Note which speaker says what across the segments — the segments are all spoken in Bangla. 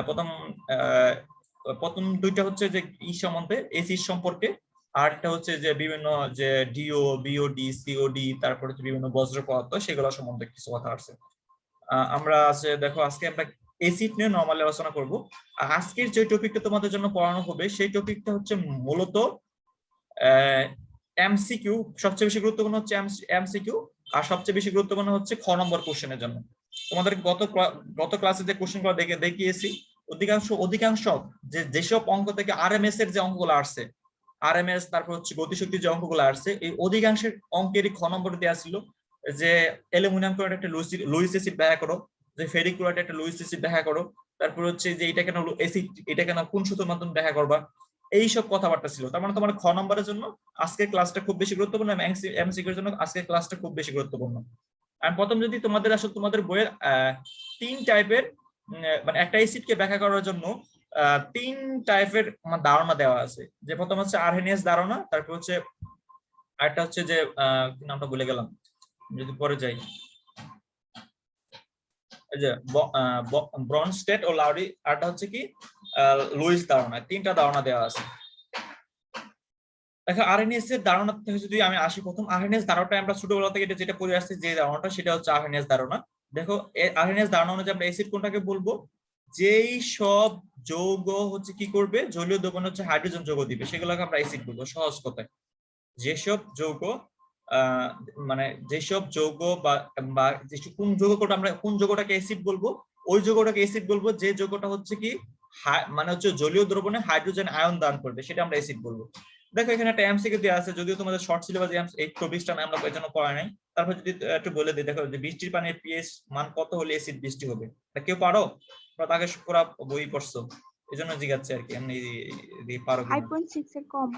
Speaker 1: প্রথম প্রথম দুইটা হচ্ছে যে সম্বন্ধে এসিড সম্পর্কে, আর একটা হচ্ছে যে বিভিন্ন যে ডিও, বিওডি, সিওডি, তারপরে বিভিন্ন বজ্র পদার্থ সেগুলো সম্বন্ধে কিছু কথা আছে। আমরা আছে দেখো আজকে আমরা এসিড নিয়ে নরমালি আলোচনা করব। আজকের যে টপিকটা তোমাদের জন্য পড়ানো হবে সেই টপিকটা হচ্ছে মূলত এমসিকিউ। সবচেয়ে বেশি গুরুত্বপূর্ণ হচ্ছে এমসিকিউ, আর সবচেয়ে বেশি গুরুত্বপূর্ণ হচ্ছে খ নম্বর কোশ্চেনের জন্য। তোমাদের গত ক্লাসে যে কোশ্চেনগুলো দেখিয়েছি অধিকাংশ যেসব অঙ্ক থেকে আরএমএস এর যে অঙ্কগুলো আসছে, আরএমএস তারপর হচ্ছে গতিশক্তির যে অঙ্কগুলো আসছে, এই অধিকাংশের অঙ্কেরই খ নম্বর দেওয়া ছিল যে অ্যালুমিনিয়াম ক্লোরাইড একটা লুইস অ্যাসিড ব্যাখ্যা করো, যে ফেরিক ক্লোরাইড একটা লুইস অ্যাসিড ব্যাখ্যা করো, তারপর হচ্ছে যে এটা কেন অ্যাসিড, এটা কেন কোন সূত্রের মাধ্যমে ব্যাখ্যা করবা, এইসব কথাবার্তা ছিল। তার মানে তোমার খ নম্বরের জন্য আজকের ক্লাসটা খুব বেশি গুরুত্বপূর্ণ, এমসিকিউর জন্য আজকের ক্লাসটা খুব বেশি গুরুত্বপূর্ণ। আর প্রথম যদি তোমাদের আসলে তোমাদের বইয়ের তিন টাইপের মানে একটা অ্যাসিডকে ব্যাখ্যা করার জন্য তিন টাইপের ধারণা দেওয়া আছে। যে প্রথম হচ্ছে আরহেনিয়াস ধারণা, তারপর হচ্ছে আরেকটা হচ্ছে যে কি নামটা ভুলে গেলাম, যদি পরে যাই, এই যে ব্রনস্টেড ও লাউরি, আরটা হচ্ছে কি লুইস ধারণা। তিনটা ধারণা দেওয়া আছে। দেখো আরএনএস এর ধারণা থেকে যদি আমি আসি, প্রথম আরএনএস ধারণাটা আমরা ছোটবেলা থেকে যেটা পড়ে আসছি, যে ধারণাটা সেটা হচ্ছে আরএনএস ধারণা। দেখো আরএনএস ধারণা অনুযায়ী আমরা অ্যাসিড কোনটাকে বলবো, যেই সব যৌগ হচ্ছে কি করবে, জলীয় দ্রবণ হচ্ছে হাইড্রোজেন যৌগ দিবে, সেগুলোকে আমরা অ্যাসিড বলবো সহজ কথায়। যেসব যৌগ মানে যেসব যৌগ বা কোন যৌগটা আমরা কোন যৌগটাকে অ্যাসিড বলবো, ওই যৌগটাকে অ্যাসিড বলবো যে যৌগটা হচ্ছে কি মানে হচ্ছে জলীয় দ্রবণে হাইড্রোজেন আয়ন দান করবে, সেটা আমরা অ্যাসিড বলবো। দেখো এখানে একটা এমসিকিউ দেওয়া আছে, যদিও তোমাদের শর্ট সিলেবাসে এই টপিকটা আমরা এর জন্য পড়াই নাই। তারপর যদি একটু বলে দিই, দেখো যে বৃষ্টির পানির পিএইচ মান কত হলে অ্যাসিড বৃষ্টি হবে, কেউ পারো? তাকে পুরো বই পড়ছো, এই জন্য জিজ্ঞাসা আর কি, এমনি পারো কিনা।
Speaker 2: 5.6 এর কম।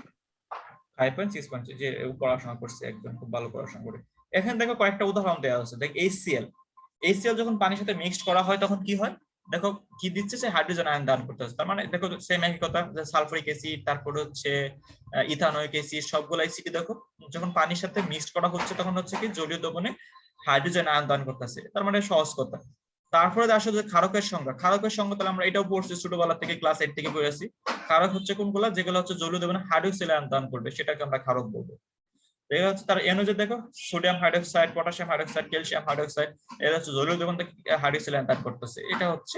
Speaker 1: 5.6 যে পড়াশোনা করছে, একদম খুব ভালো পড়াশোনা করে। এখানে দেখো কয়েকটা উদাহরণ দেওয়া আছে। দেখ HCl যখন পানির সাথে মিক্সড করা হয় তখন কি হয়, দেখো কি দিচ্ছে, সে হাইড্রোজেন আয়ন দান করতেছে। তার মানে দেখো সেম একই কথা, যে সালফারিক অ্যাসিড, তারপর হচ্ছে ইথানোয়িক অ্যাসিড, সবগুলো অ্যাসিড দেখো যখন পানির সাথে মিক্সড করা হচ্ছে তখন হচ্ছে কি জলীয় দ্রবণে হাইড্রোজেন আয়ন দান করতেছে। তার মানে সহজ কথা। তারপরে আসলে ক্ষারকের সংজ্ঞা, তাহলে আমরা এটাও পড়ছি ছোটবেলা থেকে, ক্লাস 8 থেকে পড়েছি। ক্ষারক হচ্ছে কোনগুলা, যেগুলো হচ্ছে জলীয় দ্রবণে হাইড্রোক্সিল আয়ন দান করবে, সেটাকে আমরা ক্ষারক বলবো। এগুলো হচ্ছে তার এনও, যে দেখো sodium hydroxide, potassium hydroxide, calcium hydroxide, এরা হচ্ছে জলীয় দ্রবণ থেকে হাইড্রোক্সিল আয়ন দান করতেছে। এটা হচ্ছে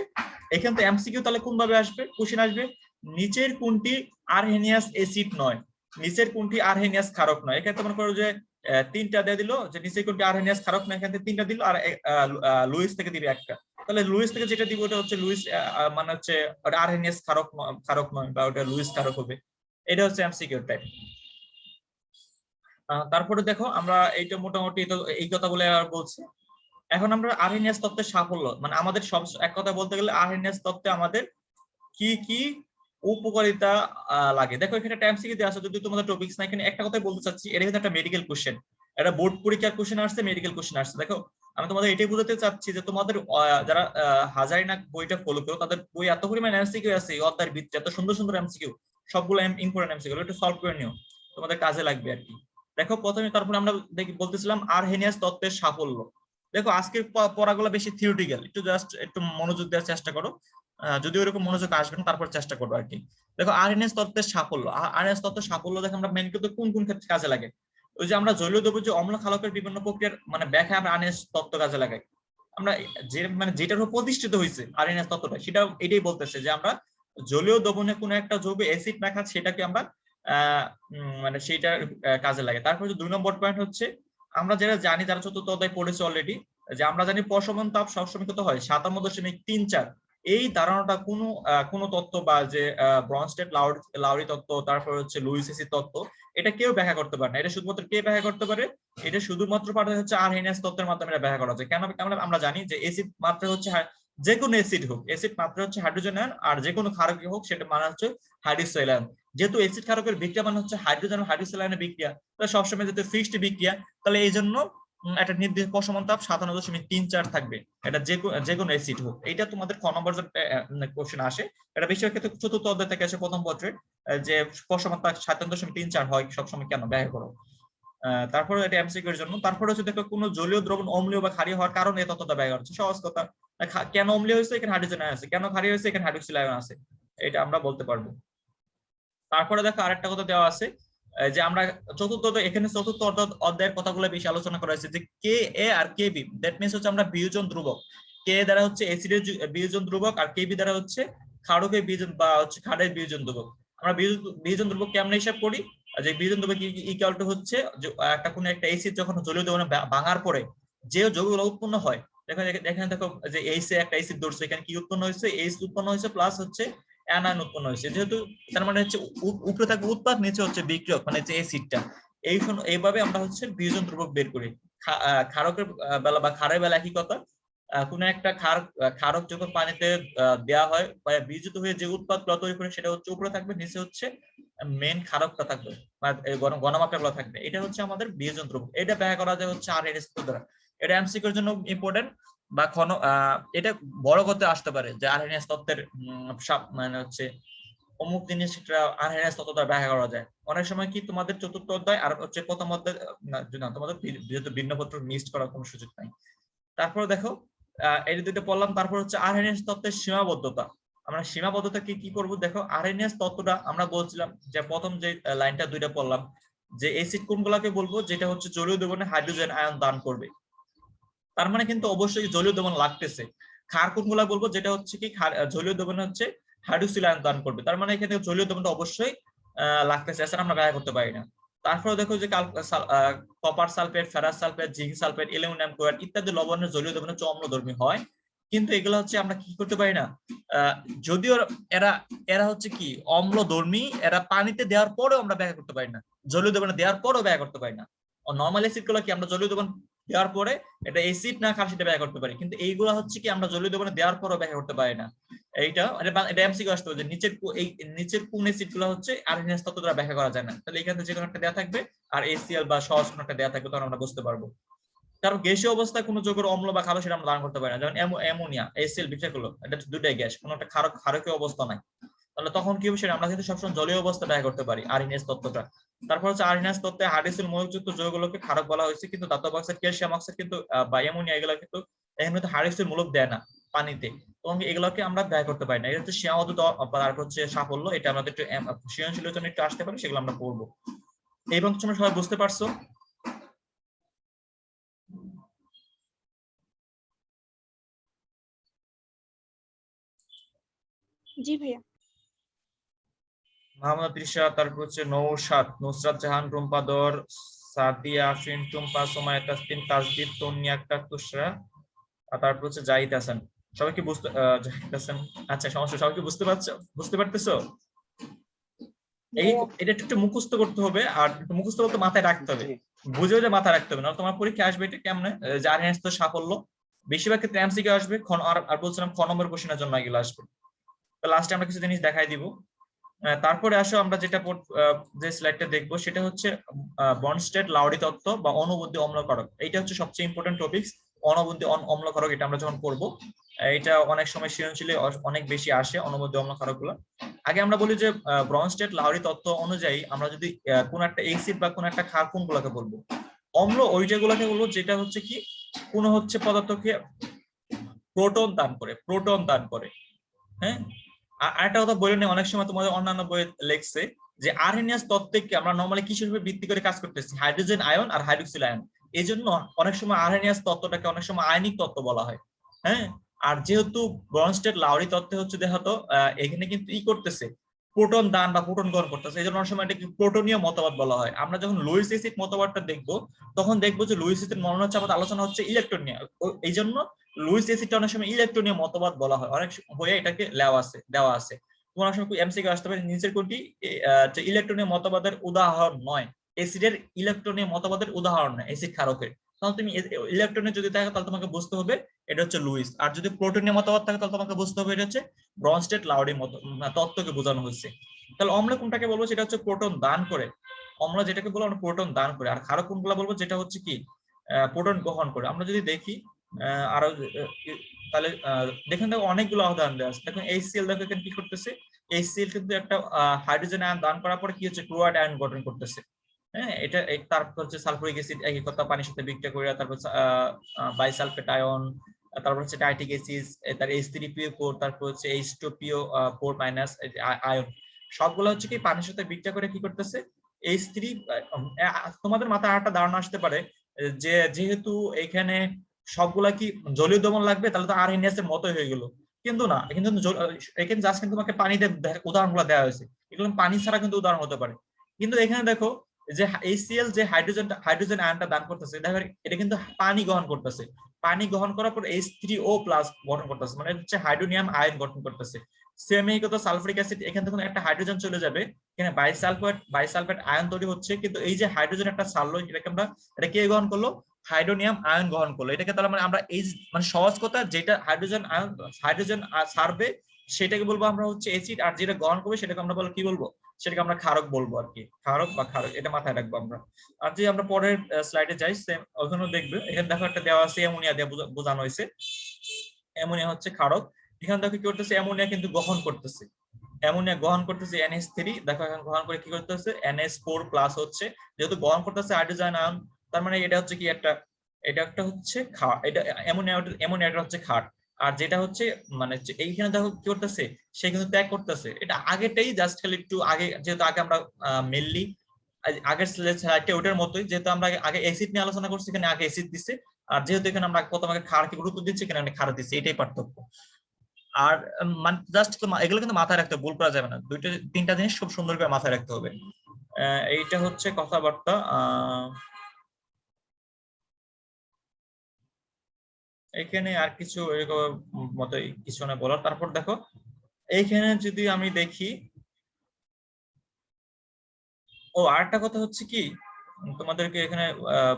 Speaker 1: এখান থেকে এমসিকিউ তাহলে কোন ভাবে আসবে, কোশ্চেন আসবে, নিচের কোনটি আরহেনিয়াস অ্যাসিড নয়, নিচের কোনটি আরহেনিয়াস ক্ষারক নয়। এখানে তোমার করো যে তিনটা দিয়ে দিল, যে নিচের কোনটি আরহেনিয়াস ক্ষারক নয়, এখান থেকে তিনটা দিল, আর লুইস থেকে দিবে একটা। তাহলে লুইস থেকে যেটা দিব ওটা হচ্ছে লুইস, মানে হচ্ছে আরহেনিয়াস ক্ষারক নয়, বা ওটা লুইস ক্ষারক হবে। এটা হচ্ছে এমসিকিউ টাইপ। তারপরে দেখো আমরা এইটা মোটামুটি এই কথাগুলো আর বলছি। এখন আমরা আরহেনিয়াস তত্ত্বের সাফল্য, মানে আমাদের সব এক কথা বলতে গেলে আরহেনিয়াস তত্ত্বে আমাদের কি কি উপকারিতা লাগে। দেখো এখানে একটা এমসিকিউ দেওয়া আছে, যদি তোমাদের টপিকস না, এখানে একটা কথাই বলতে চাচ্ছি, এটা কিন্তু একটা মেডিকেল কোশ্চেন, এটা বোর্ড পরীক্ষার কোশ্চেন আসছে, মেডিকেল কোশ্চেন আসছে। দেখো আমি তোমাদের এটাই বুঝাতে চাচ্ছি যে তোমাদের যারা হাজারিনাক বইটা ফলো করো, তাদের বই এত পরিমাণ এমসিকিউ আছে, এই অধ্যায়ের ভিতরে এত সুন্দর সুন্দর এমসিকিউ, সবগুলো ইম্পর্টেন্ট এমসিকিউ, একটু সলভ করে নিও, তোমাদের কাজে লাগবে আর কি। দেখো প্রথমে, তারপরে আমরা বলতেছিলাম আরহেনিয়াস তত্ত্বের সাফল্য। দেখো আজকের পড়াগুলো বেশি থিওরিটিক্যাল, একটু জাস্ট একটু মনোযোগ দেওয়ার চেষ্টা করো, যদি ওইরকম মনোযোগ আসবে না তারপর চেষ্টা করবো আর কি। দেখো আরএনএস তত্ত্বের সাফল্য, আরএনএস তত্ত্বের সাফল্য দেখো আমরা মেন কিন্তু কোন কোন ক্ষেত্রে কাজে লাগে। ওই যে আমরা জলীয় দ্রব্য যে অম্ল ক্ষারকের বিভিন্ন প্রক্রিয়ার মানে ব্যাখ্যা আমরা আরএনএস তত্ত্ব কাজে লাগাই। আমরা যে মানে যেটার উপর প্রতিষ্ঠিত হয়েছে আরএনএস তত্ত্বটা, সেটা এটাই বলতেছে যে আমরা জলীয় দ্রবণে কোনো একটা যৌগ অ্যাসিড রাখা, সেটাকে আমরা মানে সেইটা কাজে লাগে। তারপর 2 নম্বর পয়েন্ট হচ্ছে, আমরা যারা জানি, যারা চতুর্থ অধ্যায় পড়েছে অলরেডি, যে আমরা জানি প্রশমন তাপ সবসময় কত হয় 57.34। এই ধারণাটা কোনো তত্ত্ব, বা যে ব্রনস্টেড লাউরি তত্ত্ব, তারপর হচ্ছে লুইস অ্যাসিড তত্ত্ব, এটা কেউ ব্যাখ্যা করতে পারে না। এটা শুধুমাত্র কে ব্যাখ্যা করতে পারে, এটা শুধুমাত্র পারে হচ্ছে আরহেনিয়াস তত্ত্বের মাধ্যমে এটা ব্যাখ্যা করা যায়। কেন আমরা জানি যে অ্যাসিড মাত্রা হচ্ছে, যে কোনো অ্যাসিড হোক, অ্যাসিড মাত্রা হচ্ছে হাইড্রোজেন আয়ন, আর যে কোনো ক্ষারকীয় হোক সেটা মানে হচ্ছে হাইড্রোক্সাইল আয়ন। যেহেতু অ্যাসিড ক্ষারকের বিক্রিয়া মানে হচ্ছে হাইড্রোজেন হাইড্রোক্সাইল আয়নের বিক্রিয়া, তাহলে সবসময় যেহেতু ফিক্সড বিক্রিয়া, তাহলে এই জন্য একটা নির্দিষ্ট প্রশমন তাপ 57.34 থাকবে, এটা যে কোনো অ্যাসিড হোক। এটা তোমাদের খ নম্বর কোশ্চেন আসে, এটা বেশিরভাগ ক্ষেত্রে চতুর্থ অধ্যায় থেকে আসে প্রথম পত্রে, যে প্রশমন তাপ 57.34 হয় সবসময়, কেন ব্যাখ্যা করো। তারপরে এটা এমসিকিউ এর জন্য। তারপরে হচ্ছে দেখো কোন জলীয় দ্রবণ অম্লীয় বা ক্ষারীয় হওয়ার কারণে এই তত্ত্বটা ব্যয় করা হচ্ছে। সহজ কথা, কেন অম্লীয় হয়েছে, এখানে হাইড্রোজেন আয়ন আছে, কেন ক্ষারীয় হয়েছে, এখানে হাইড্রোক্সিল আয়ন আছে, এটা আমরা বলতে পারবো। তারপরে দেখো আরেকটা কথা দেওয়া আছে যে আমরা এখানে চতুর্থ অধ্যায়ের কথাগুলো বেশি আলোচনা করা হয়েছে যে কে এ আর কে বি, দ্যাট মিনস হচ্ছে আমরা বিয়োজন ধ্রুবক, কে দ্বারা হচ্ছে অ্যাসিডের বিয়োজন ধ্রুবক আর কে বি দ্বারা হচ্ছে ক্ষারকের বিয়োজন বা হচ্ছে ক্ষারের বিয়োজন ধ্রুবক। আমরা বিয়োজন ধ্রুবক কেমনে হিসাব করি, যে বিয়োজন ধ্রুবক ইকুয়াল টু হচ্ছে একটা কোন একটা অ্যাসিড যখন জলীয় দ্রবণে ভাঙার পরে যে যৌগগুলো উৎপন্ন হয়, এখানে দেখো যে এইচ একটা অ্যাসিড ধরছে, এখানে কি উৎপন্ন হয়েছে, এইচ উৎপন্ন হয়েছে প্লাস হচ্ছে অ্যানায়ন উৎপন্ন হয়েছে, যেহেতু তার মানে হচ্ছে উপরে থাকবে উৎপাদ, নিচে হচ্ছে বিক্রিয়ক, মানে যে অ্যাসিডটা। এইভাবে আমরা হচ্ছে বিয়োজন ধ্রুবক বের করি। ক্ষারকের বেলা বা ক্ষারের বেলা একই কথা, কোন একটা ক্ষারক যখন পানিতে দেওয়া হয় বা বিয়োজিত হয়ে যে উৎপাদটা তৈরি করে সেটা হচ্ছে উপরে থাকবে, নিচে হচ্ছে মেন ক্ষারকটা থাকবে বা ঘনমাত্রাগুলো থাকবে, এটা হচ্ছে আমাদের বিয়োজন ধ্রুবক। এটা ব্যাখ্যা করা যায় হচ্ছে আরএনএস দ্বারা। এটা এমসিকিউর জন্য ইম্পর্টেন্ট বা এটা বড় করতে আসতে পারে যে আরএনএস তত্ত্বের মানে হচ্ছে অমুক জিনিসটা আরএনএস তত্ত্ব ব্যাখ্যা করা যায়। অনেক সময় কি তোমাদের চতুর্থ অধ্যায় আর হচ্ছে প্রথম অধ্যায় না, তোমাদের যেহেতু ভিন্নপত্র মিস করার কোনো সুযোগ নাই। তারপরে দেখো এই দুটো পড়লাম। তারপর হচ্ছে আরএনএস তত্ত্বের সীমাবদ্ধতা। আমরা সীমাবদ্ধতা কি করব, দেখো আরএনএস তত্ত্বটা আমরা বলছিলাম যে প্রথম যে লাইনটা দুইটা পড়লাম যে অ্যাসিড কোনগুলোকে বলবো, যেটা হচ্ছে জলীয় দ্রবণে হাইড্রোজেন আয়ন দান করবে, তার মানে কিন্তু অবশ্যই জলীয় দ্রবণ লাগতেছে। ক্ষার কোনগুলা বলবো, যেটা হচ্ছে কি জলীয় দ্রবণে হচ্ছে হাইড্রোক্সিল আয়ন দান করবে, তার মানে এখানে জলীয় দ্রবণটা অবশ্যই লাগতেছে, এছাড়া আমরা ব্যয় করতে পারি না। তারপরে দেখো যে copper sulphate, ferrous sulphate, zinc sulphate, aluminium chloride ইত্যাদি লবণের জলীয় দ্রবণ হচ্ছে অম্লধর্মী হয়, কিন্তু এগুলো হচ্ছে আমরা কি করতে পারি না, যদিও এরা এরা হচ্ছে কি অম্লধর্মী, এরা পানিতে দেওয়ার পরেও আমরা ব্যয় করতে পারি না, জলীয় দ্রবণে দেওয়ার পরেও ব্যয় করতে পারি না। নরমাল অ্যাসিড গুলো কি আমরা জলীয় দ্রবণ দেওয়ার পরে এটা অ্যাসিড না ক্ষার সেটা ব্যয় করতে পারি, কিন্তু এইগুলা হচ্ছে কি আমরা জলীয় দ্রবণে দেওয়ার পরেও ব্যয় করতে পারি না। এটা এমসিকিউ আসতে হবে যে নিচের কোন অ্যাসিড গুলো হচ্ছে আরএনএস তত্ত্ব দ্বারা ব্যাখ্যা করা যায় না, তাহলে এখানে যে কোনো একটা দেওয়া থাকবে আর এসিএল বা সহজ কোনো একটা দেওয়া থাকবে, তখন আমরা বুঝতে পারবো। কারণ গ্যাসীয় অবস্থায় কোনো যৌগের অম্ল বা ক্ষার সেটা আমরা ধারণ করতে পারি না, যেমন অ্যামোনিয়া, এসিএল বিষয়গুলো, এটা দুটাই গ্যাস, কোনো একটা ক্ষারকীয় অবস্থা নাই, তাহলে তখন কি হবে সেটা আমরা কিন্তু সবসময় জলীয় অবস্থা ব্যয় করতে পারি আরএনএস তত্ত্বটা। তারপর হচ্ছে আরএনএস তত্ত্বে হাইড্রোক্সিল মৌলযুক্ত যৌগগুলোকে ক্ষারক বলা হয়েছে, কিন্তু ধাতব অক্সাইড, ক্যালসিয়াম অক্সাইড কিন্তু বা অ্যামোনিয়া এগুলো কিন্তু এখানে তো হাইড্রোক্সিল মূলক দেয় না পানিতে, তখন এগুলোকে আমরা ব্যয় করতে পারি না। এটা হচ্ছে সীমাবদ্ধতা, তারপর হচ্ছে সাফল্য, এটা আমাদের একটু সৃজনশীলের জন্য একটু আসতে পারে, সেগুলো আমরা পড়বো। এই পর্যন্ত তোমরা সবাই বুঝতে পারছো?
Speaker 2: জি ভাইয়া।
Speaker 1: মোহাম্মদ রিশাদ, তারপর হচ্ছে নৌশাদ, নুসরাত জাহান, রুম্পাদর, সাদিয়া আফরিন, টুম্পা, সোমায়া তাসলিম, তাসদিদ, তন্নি আক্তার, তুষরা, আর তারপর হচ্ছে জাহিদ হাসান। সবাই কি বুঝতে জাহিদ হাসান, আচ্ছা সমস্যা, সবাই কি বুঝতে পারতেছো? এটা একটু মুখস্থ করতে হবে, আর একটু মুখস্থ বলতে মাথায় রাখতে হবে, বুঝেও যে মাথায় রাখতে হবে, না তোমার পরীক্ষা আসবে এটা কেমনে যার হ্যান্স তো সাফল্য, বেশিরভাগ ক্ষেত্রে এমসিকিউ আসবে, আর বলছিলাম খ নম্বর কোশ্চেনের জন্য এগুলো আসবে। তো লাস্টে আমরা কিছু জিনিস দেখাই দিব। তারপরে আসো আমরা যেটা যে স্লাইডটা দেখবো সেটা হচ্ছে বর্নস্টেড লাউরি তত্ত্ব বা অনুবন্ধী অম্লকারক। এইটা হচ্ছে সবচেয়ে ইম্পর্টেন্ট টপিকস, অনুবন্ধী অম্লকারক। এটা আমরা যখন করব, এটা অনেক সময় সৃজনশীলে অনেক বেশি আসে অনুবন্ধী অম্লকারক গুলো। আগে আমরা বলি যে ব্রনস্টেড লাউরি তত্ত্ব অনুযায়ী আমরা যদি কোন একটা অ্যাসিড বা কোন একটা ক্ষার কোনগুলোকে বলবো, অম্ল ওইটাগুলোকে বলবো যেটা হচ্ছে কি কোন হচ্ছে পদার্থকে প্রোটন দান করে। হ্যাঁ, আরেকটা কথা বলে নেই, অনেক সময় তোমাদের অন্যান্য বইয়ে লেখছে যে আরএনএস তত্ত্বকে আমরা নরমালি কিসের উপর ভিত্তি করে কাজ করতেছি, হাইড্রোজেন আয়ন আর হাইড্রোক্সিল আয়ন, এই জন্য অনেক সময় আরএনএস তত্ত্বটাকে অনেক সময় আয়নিক তত্ত্ব বলা হয়। হ্যাঁ, আর যেহেতু ব্রনস্টেড লাউরি তত্ত্বে হচ্ছে দেখো এখানে কিন্তু করতেছে প্রোটন দান বা প্রোটন গ্রহণ করতেছে, এই জন্য অনেক সময় এটাকে প্রোটনীয় মতবাদ বলা হয়। আমরা যখন লুইস এসিড মতবাদটা দেখবো, তখন দেখবো যে লুইস এসিড মনে হচ্ছে আমাদের আলোচনা হচ্ছে ইলেকট্রন নিয়ে, এই জন্য লুইস এসিডটা অনেক সময় ইলেকট্রনীয় মতবাদ বলা হয়, অনেক বইয়ে এটাকে দেওয়া আছে। তোমার সময় এমসিকিউ আসতে পারে নিচের কোনটি ইলেকট্রনীয় মতবাদের উদাহরণ নয়, এসিডের ইলেকট্রনীয় মতবাদের উদাহরণ নয় এসিড ক্ষারকের, তাহলে তুমি ইলেকট্রনে যদি থাকে তাহলে তোমাকে বুঝতে হবে এটা হচ্ছে লুইস, আর যদি প্রোটনীয় মতবাদ থাকে তাহলে তোমাকে বুঝতে হবে এটা হচ্ছে ব্রনস্টেড লাউরি তত্ত্বকে বোঝানো হচ্ছে। তাহলে অম্ল কোনটাকে বলবো, সেটা হচ্ছে প্রোটন দান করে, অম্ল যেটাকে বলবো আমরা প্রোটন দান করে, আর ক্ষারক কোনগুলো বলবো যেটা হচ্ছে কি প্রোটন গ্রহণ করে। আমরা যদি দেখি আরো তাহলে দেখেন দেখো অনেকগুলো উদাহরণ দেওয়া আছে। দেখুন HCl, দেখো এখানে কি করতেছে, HCl কিন্তু একটা হাইড্রোজেন আয়ন দান করার পরে কি হচ্ছে ক্লোরাইড আয়ন গঠন করতেছে। হ্যাঁ, তারপর হচ্ছে সালফুরিক অ্যাসিড একই কথা পানির সাথে বিক্রিয়া করে, তারপর বাইসালফেট আয়ন, তারপর হচ্ছে টাইট্রিক অ্যাসিড, তার H3PO4, তারপর হচ্ছে H2PO4- আয়ন, সবগুলো হচ্ছে কি পানির সাথে বিক্রিয়া করে কি করতেছে H3। তোমাদের মাথায় একটা ধারণা আসতে পারে যে যেহেতু এখানে সবগুলা কি জলীয় দ্রবণ লাগবে, তাহলে তো আরএনএস এর মতোই হয়ে গেল, কিন্তু না, কিন্তু এখানে জাস্ট কিন্তু তোমাকে পানি উদাহরণগুলো দেওয়া হয়েছে, এগুলো পানি ছাড়া কিন্তু উদাহরণ হতে পারে। কিন্তু এখানে দেখো যে HCl যে হাইড্রোজেন আয়নটা দান করতেছে, দেখো এটা কিন্তু পানি গ্রহণ করতেছে, পানি গ্রহণ করার পর H3O+ গঠন করতেছে, মানে হচ্ছে হাইড্রোনিয়াম আয়ন গঠন করতেছে। সেম এই কথা সালফারিক অ্যাসিড, এখান থেকে একটা হাইড্রোজেন চলে যাবে, এখানে বাইসালফেট আয়ন তৈরি হচ্ছে, কিন্তু এই যে হাইড্রোজেন একটা ছাড়লো, এটা কে গ্রহণ করলো, হাইড্রোনিয়াম আয়ন গ্রহণ করলো। এটাকে তাহলে মানে আমরা এই মানে সহজ কথা, যেটা হাইড্রোজেন ছাড়বে সেটাকে বলবো আমরা হচ্ছে অ্যাসিড, আর যেটা গ্রহণ করবে সেটাকে আমরা বলবো কি বলবো, সেটাকে আমরা ক্ষারক বলবো আর কি, ক্ষারক বা ক্ষারক, এটা মাথায় রাখবো আমরা। আর যদি আমরা পরের স্লাইডে যাই, সেম ওখানেও দেখবে, এখানে দেখো একটা দেওয়া আছে অ্যামোনিয়া দিয়ে বোঝানো হয়েছে, অ্যামোনিয়া হচ্ছে ক্ষারক। এখানে দেখো কি করতেছে, অ্যামোনিয়া কিন্তু গ্রহণ করতেছে, অ্যামোনিয়া গ্রহণ করতেছে NH3, দেখো এখন গ্রহণ করে কি করতেছে NH4+ হচ্ছে, যেহেতু গ্রহণ করতেছে হাইড্রোজেন আয়ন, তার মানে এটা হচ্ছে কি এটা একটা হচ্ছে ক্ষার, এটা অ্যামোনিয়াটা হচ্ছে ক্ষার। আর যেটা হচ্ছে মানে এইখানে দেখো কি করতেছে, সে কিন্তু ত্যাগ করতেছে, এটা আগেটাই জাস্ট খালি একটু আগে, যেহেতু আগে আমরা মেনলি আগের স্লাইডটা ওটার মতোই, যেহেতু আমরা আগে অ্যাসিড নিয়ে আলোচনা করছি, এখানে আগে অ্যাসিড দিছে, আর যেহেতু এখানে আমরা প্রথম আগে ক্ষারকে গুরুত্ব দিচ্ছি, এখানে আমি ক্ষার দিচ্ছি, এটাই পার্থক্য। আর মানে জাস্ট এগুলো কিন্তু মাথায় রাখতে হবে, ভুল করা যাবে না, তিনটা জিনিস খুব সুন্দর করে মাথায় রাখতে হবে। এইটা হচ্ছে কথাবার্তা। এখানে আর কিছু এরকম মতোই কিছু না বলার। তারপর দেখো এইখানে যদি আমি দেখি, আরেকটা কথা হচ্ছে কি, তোমাদেরকে এখানে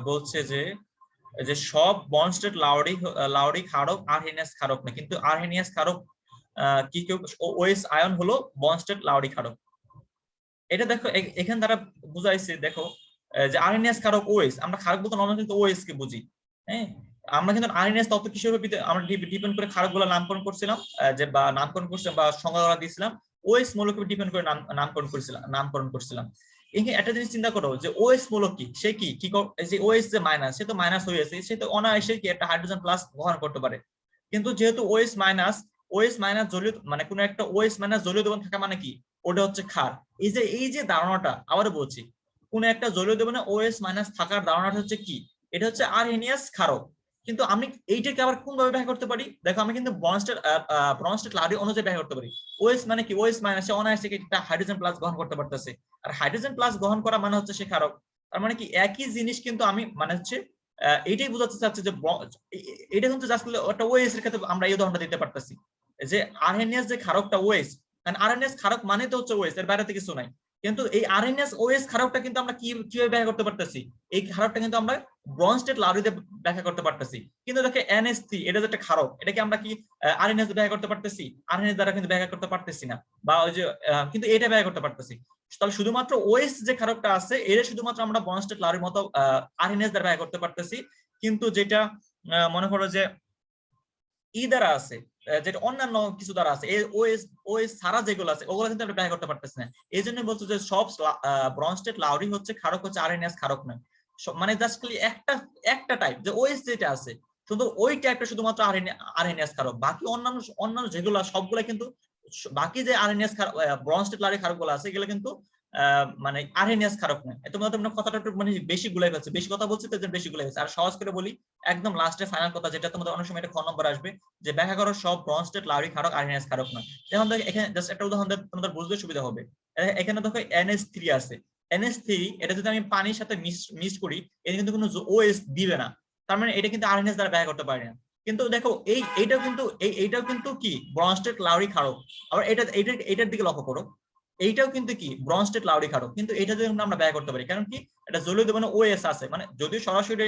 Speaker 1: বলছে যে যে সব বন্ড স্টেট লাউরি ক্ষারক আরহেনিয়াস ক্ষারক না, কিন্তু আরহেনিয়াস ক্ষারক কি কেউ ওএস আয়ন হলো বন্ড স্টেট লাউরি ক্ষারক। এটা দেখো এখানে দ্বারা বুঝাইছে, দেখো যে আরএনএস ক্ষারক ওএস, আমরা ক্ষারক বলতে নরমালি কিন্তু ওএস কে বুঝি। হ্যাঁ, আমরা কিন্তু আরএনএস তত্ত্ব কিসের উপর আমরা ডিপেন্ড করে ক্ষারকগুলো নামকরণ করছিলাম, যে বা নামকরণ করছিলাম বা সংজ্ঞা দিয়েছিলাম, ওএস মৌলকে ডিপেন্ড করে নামকরণ করছিলাম। এখানে একটা জিনিস চিন্তা করো যে ওএস মৌল কি, সে কি কি যে ওএস যে মাইনাস, সে তো মাইনাস হয়ে আছে, সে তো অনায়াসে কি একটা হাইড্রোজেন প্লাস গ্রহণ করতে পারে। কিন্তু যেহেতু ওএস মাইনাস জলীয়, মানে কোনো একটা ওএস মাইনাস জলীয় দ্রবণ থাকা মানে কি, ওটা হচ্ছে ক্ষার। এই যে ধারণাটা আবার বলছি, কোন একটা জলীয় দ্রবণে ওএস মাইনাস থাকার ধারণাটা হচ্ছে কি, এটা হচ্ছে আরহেনিয়াস ক্ষারক। কিন্তু আমি এইটাকে আবার কোন ভাবে ব্যাখ্যা করতে পারি, দেখো আমি কিন্তু ব্রনস্টেড লাউরি অনুযায়ী ব্যাখ্যা করতে পারি। ওএস মানে কি, ওএস মাইনাস, সে অনায়াসে একটা হাইড্রোজেন প্লাস গ্রহণ করতে পারতেছে, আর হাইড্রোজেন প্লাস গ্রহণ করা মানে হচ্ছে সে ক্ষারক। তার মানে কি একই জিনিস, কিন্তু আমি মানে হচ্ছে এইটাই বোঝাতে চাচ্ছি যে এটা কিন্তু জাস্ট একটা ওএস এর ক্ষেত্রে আমরা এই উদাহরণটা দিতে পারতেছি, যে আরহেনিয়াস যে ক্ষারকটা ওএস, কারণ আরএনএস ক্ষারক মানে তো হচ্ছে ওএস, এর বাইরে থেকে কিছু নাই। কিন্তু এই আরএনএস ওএস ক্ষারকটা কিন্তু আমরা কিভাবে ব্যাখ্যা করতে পারতেছি, এই ক্ষারকটা কিন্তু আমরা ব্রনস্টেড লাউরিতে ব্যাখ্যা করতে পারতেছি। কিন্তু দেখে NH3 এটা যে একটা ক্ষারক, এটাকে আমরা কি আরএনএস ব্যাখ্যা করতে পারতেছি, আরএনএস দ্বারা কিন্তু ব্যাখ্যা করতে পারতেছি না, বা ওই যে কিন্তু এটা ব্যাখ্যা করতে পারতেছি। তাহলে শুধুমাত্র ওএস যে ক্ষারকটা আছে, এটা শুধুমাত্র আমরা ব্রনস্টেড লাউরির মতো আরএনএস দ্বারা ব্যাখ্যা করতে পারতেছি। কিন্তু যেটা মনে করো যে দ্বারা আছে, যেটা অন্যান্য কিছু দ্বারা আছে, ওএস ওএস ছাড়া যেগুলো আছে ওগুলো কিন্তু আমরা ব্যাখ্যা করতে পারতেছি না। এই জন্য বলছো যে সব ব্রনস্টেড লাউরি হচ্ছে ক্ষারক, হচ্ছে আরএনএস ক্ষারক নয়। মানে জাস্ট খালি একটা টাইপ, যে ওএস যেটা আছে শুধু ওই টাইপটা শুধুমাত্র আরএনএস ক্ষারক, বাকি অন্যান্য অন্যান্য যেগুলো সবগুলো কিন্তু, বাকি যে আরএনএস ব্রনস্টেড লাউরি ক্ষারক গুলো আছে এগুলো কিন্তু মানে আরএনএস ক্ষারক নয়। তোমরা কথাটা একটু মানে বেশি গুলাই ফেলছে, বেশি কথা বলছি তো বেশি গুলাই ফেলছে। আর সহজ করে বলি, একদম লাস্টে ফাইনাল কথা, যেটা তোমাদের অনেক সময় এটা খ নম্বর আসবে, যে ব্যাখ্যা করো সব ব্রনস্টেড লাউরি ক্ষারক আরএনএস ক্ষারক নয়। যেমন দেখো এখানে জাস্ট একটা উদাহরণ দিয়ে তোমাদের বুঝতে সুবিধা হবে। এখানে দেখো NH3 আছে, NH3 এটা যদি আমি পানির সাথে মিক্স করি, এটা কিন্তু কোনো ওএস দিবে না, তার মানে এটা কিন্তু আরএনএস দ্বারা ব্যাখ্যা করতে পারি না। কিন্তু দেখো এইটাও কিন্তু কি ব্রনস্টেড লাউরি ক্ষারক। আবার এটার দিকে লক্ষ্য করো, এইটাও কিন্তু কি ব্রনস্টেড লাউরি ক্ষারক, কিন্তু এটা যদি আমরা ব্যাখ্যা করতে পারি, কারণ কি এটা জলীয় দ্রবণে ওএস আছে, মানে যদিও সরাসরি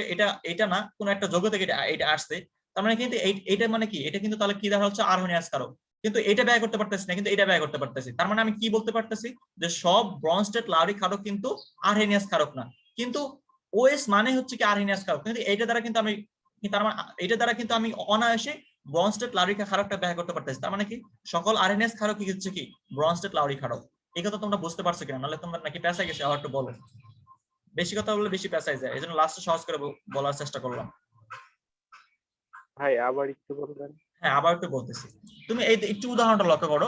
Speaker 1: এটা না, কোন একটা যৌগ থেকে এটা আসছে, তার মানে কিন্তু এইটা মানে কি, এটা কিন্তু তাহলে কি দেখা হচ্ছে আরহেনিয়াস ক্ষারক। কিন্তু এটা ব্যয় করতে পারতেছি না, কিন্তু এটা ব্যয় করতে পারতেছি, তার মানে আমি কি বলতে পারতেছি, যে সব ব্রনস্টেড লাউরি ক্ষারক কিন্তু আরহেনিয়াস ক্ষারক না। কিন্তু ওএস মানে হচ্ছে কি আরহেনিয়াস ক্ষারক, কিন্তু এটা দ্বারা কিন্তু আমি, তার মানে এটা দ্বারা কিন্তু আমি অনায়াসে ব্রনস্টেড লাউরি ক্ষারকটা ব্যয় করতে পারতেছি। তার মানে কি সকল আরহেনিয়াস ক্ষারক কি হচ্ছে কি ব্রনস্টেড লাউরি ক্ষারক। এই কথা তোমরা বুঝতে পারছো কিনা, নাহলে তোমরা নাকি পেঁচা গেছে, আবার একটু বলো। বেশি কথা বললে বেশি পেঁচাই যায়, এই জন্য লাস্টে সহজ করে বলার চেষ্টা করলাম।
Speaker 2: ভাই আবার একটু বলবেন?
Speaker 1: হ্যাঁ, আবার একটু বলতেছি। তুমি এই একটু উদাহরণটা লক্ষ্য করো,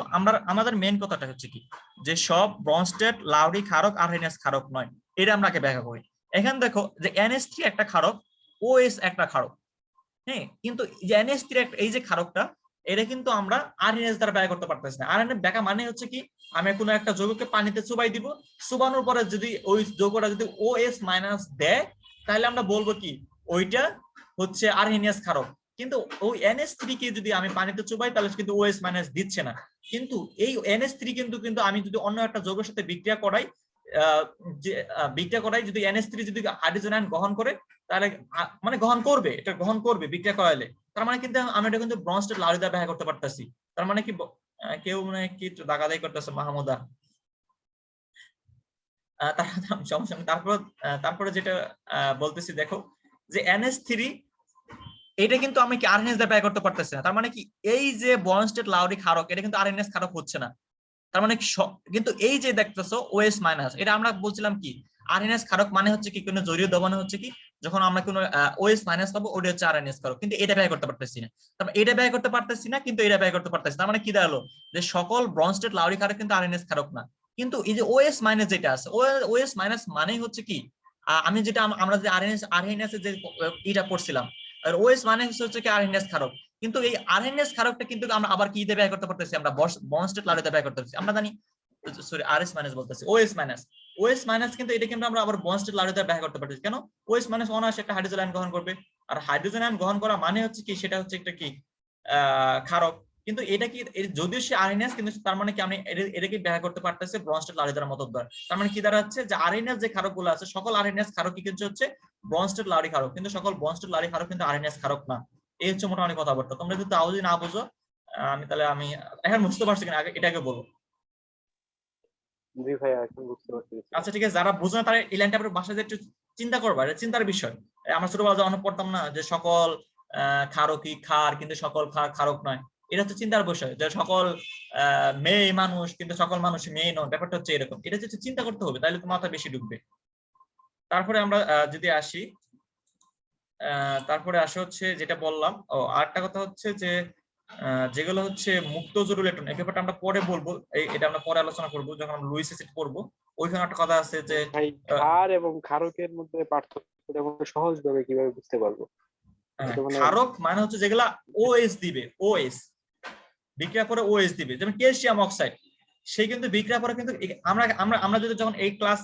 Speaker 1: আমাদের মেইন কথাটা হচ্ছে কি, যে সব ব্রনস্টেড লাউরি ক্ষারক আরএনএস ক্ষারক নয়, এটা আমরা আগে ব্যাখ্যা করি। এখানে দেখো যে NH3 একটা ক্ষারক, OS একটা ক্ষারক, হ্যাঁ, কিন্তু NH3 এই যে ক্ষারকটা, এটা কিন্তু আমরা আরএনএস দ্বারা ব্যয় করতে পারতেছি না। আরএনএস ব্যাখ্যা মানে হচ্ছে কি, আমি কোনো একটা যৌগকে পানিতে চুবাই দিব, চুবানোর পরে যদি ওই যৌগটা যদি OS মাইনাস দেয়, তাহলে আমরা বলবো কি ওইটা হচ্ছে আরএনএস ক্ষারক। কিন্তু ওই NH3 কে যদি আমি পানিতে চুবাই তাহলে কিন্তু OS মাইনাস দিচ্ছে না। কিন্তু এই NH3 কিন্তু আমি যদি অন্য একটা যৌগের সাথে বিক্রিয়া করাই, যদি NH3 যদি হাইড্রোজেন আয়ন গ্রহণ করে, তাহলে মানে গ্রহণ করবে, এটা গ্রহণ করবে বিক্রিয়া করাইলে, তার মানে কিন্তু আমি এটা কিন্তু ব্রনস্টেড লাউরি দ্বারা ব্যবহার করতে পারতেছি। তার মানে কি কেউ মানে কি দাগাদাই করতেছে মাহমুদা, সমস্যা নেই। তারপরে যেটা বলতেছি দেখো, যে NH3 এটা কিন্তু আমি কি আরএনএস দ্বারা ব্যবহার করতে পারতেছি না। তার মানে কি এই যে ব্রনস্টেড লাউরি ক্ষারক, এটা কিন্তু আরএনএস ক্ষারক হচ্ছে না। তার মানে কিন্তু এই যে দেখতেছো OS মাইনাস, এটা আমরা বলছিলাম কি আরএনএস ক্ষারক মানে হচ্ছে কি কোনো জলীয় দ্রবণে হচ্ছে কি যখন আমরা কোনো OS মাইনাস পাবো, ওটা হচ্ছে আরএনএস ক্ষারক। কিন্তু এটা ব্যয় করতে পারতেছি না, তারপর এটা ব্যয় করতে পারতেছি না, কিন্তু এটা ব্যয় করতে পারতেছি। তার মানে কি দাঁড়ালো, যে সকল ব্রনস্টেড লাউরি ক্ষারক কিন্তু আরএনএস ক্ষারক না। কিন্তু এই যে OS মাইনাস যেটা আছে, OS মাইনাস মানেই হচ্ছে কি, আমি যেটা আমরা যে আরএনএস এর যে এটা পড়ছিলাম, আর OS মানে হচ্ছে কি আরএনএস ক্ষারক। কিন্তু এই আরএনএস ক্ষারকটা কিন্তু আমরা আবার কি দিয়ে ব্যয় করতে পারতেছি, আমরা বন্ডস্টেড লাউরিতে ব্যয় করতে পারতেছি। আমরা জানি, সরি আরএস মাইনাস বলতেছি, OS মাইনাস কিন্তু এটা কিন্তু আমরা আবার বন্ডস্টেড লাউরিতে ব্যয় করতে পারতেছি। কেন? OS মাইনাস অনায়াসে একটা হাইড্রোজেন আয়ন গ্রহণ করবে, আর হাইড্রোজেন আয়ন গ্রহণ করা মানে হচ্ছে কি, সেটা হচ্ছে একটা কি ক্ষারক। কিন্তু এটা কি, যদিও সে আরএনএস, কিন্তু তার মানে কি আমি এটাকে ব্যবহার করতে পারতেছি ব্রনস্টেড লাউরিদার মতো দ্বারা। তার মানে কি দাঁড়াচ্ছে, যে আরএনএস যে ক্ষারকগুলো আছে, সকল আরএনএস ক্ষারকই কিন্তু হচ্ছে ব্রনস্টেড লাউরি ক্ষারক, কিন্তু সকল ব্রনস্টেড লাউরি ক্ষারক কিন্তু আরএনএস ক্ষারক না। এই হচ্ছে মোটামুটি কথাবার্তা। তোমরা যদি তাও যদি না বুঝো, আমি এখন বুঝতে পারছি কিনা আগে এটাকে বলো।
Speaker 2: জি ভাইয়া, এখন বুঝতে পারছি।
Speaker 1: আচ্ছা ঠিক আছে, যারা বুঝো না তারা এই লাইনটা আবার বাসায় একটু চিন্তা করবা, এটা চিন্তার বিষয়। আমরা ছোটবেলা যখন পড়তাম না, যে সকল ক্ষারকই ক্ষার কিন্তু সকল ক্ষার ক্ষারক নয়, এটা হচ্ছে চিন্তার বিষয়। যে সকল মেয়ে মানুষ কিন্তু সকল মানুষ মেয়ে নয়, ব্যাপারটা হচ্ছে এরকম। এটা হচ্ছে চিন্তা করতে হবে, তাহলে তো মাথা বেশি ঢুকবে। তারপরে আমরা যদি আসি, তারপরে আসে হচ্ছে যেটা বললাম, আরেকটা কথা হচ্ছে যে যেগুলো হচ্ছে মুক্ত জরুরি ইলেকট্রন, এই ব্যাপারটা আমরা পরে বলবো, এটা আমরা পরে আলোচনা করবো যখন আমরা লুইস অ্যাসিড পড়বো। ওইখানে একটা কথা আছে যে
Speaker 2: ভাই ক্ষার এবং ক্ষারকের মধ্যে পার্থক্যটা সহজ ভাবে কিভাবে বুঝতে পারবো?
Speaker 1: ক্ষারক মানে হচ্ছে যেগুলা OS দিবে, OS বিক্রিয়া করে OS দিবে, যেমন ক্যালসিয়াম অক্সাইড, সে কিন্তু বিক্রিয়া করে কিন্তু আমরা আমরা আমরা যদি যখন এই ক্লাস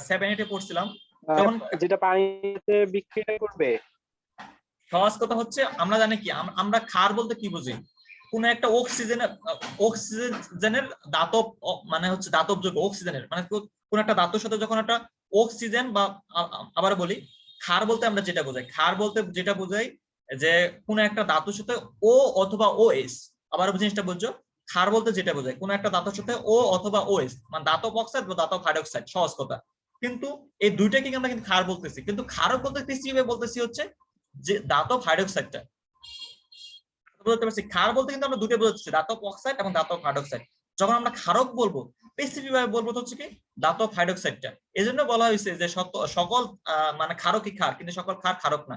Speaker 1: 7-8 এ পড়ছিলাম, তখন
Speaker 2: যেটা পানিতে বিক্রিয়া করবে।
Speaker 1: সহজ কথা হচ্ছে, আমরা জানি কি, আমরা ক্ষার বলতে কি বুঝি, কোন একটা অক্সিজেনের দাতব, মানে হচ্ছে দাতব যৌগ অক্সিজেনের, মানে কোন একটা ধাতুর সাথে যখন একটা অক্সিজেন বা আবার বলি, ক্ষার বলতে আমরা যেটা বোঝাই, ক্ষার বলতে যেটা বোঝাই যে কোন একটা ধাতুর সাথে ও অথবা OS, আবার জিনিসটা বুঝছো, ক্ষার বলতে যেটা বোঝায় কোন একটা ধাতুর সাথে ও অথবা OS, মানে ধাতব অক্সাইড বা ধাতব হাইড্রোক্সাইড, সহজ কথা। কিন্তু এই দুইটাকে আমরা কিন্তু ক্ষার বলতেছি, কিন্তু ক্ষারক বলতে বলতেছি হচ্ছে যে ধাতব হাইড্রোক্সাইডটা বুঝতে পারছি। ক্ষার বলতে কিন্তু আমরা দুটো বোঝাচ্ছি, ধাতব অক্সাইড এবং ধাতব হাইড্রোক্সাইড। যখন আমরা ক্ষারক বলবো, স্পেসিফিক ভাবে বলবো হচ্ছে কি ধাতব হাইড্রোক্সাইডটা। এই জন্য বলা হয়েছে যে সকল মানে ক্ষারকই ক্ষার, কিন্তু সকল ক্ষার ক্ষারক না।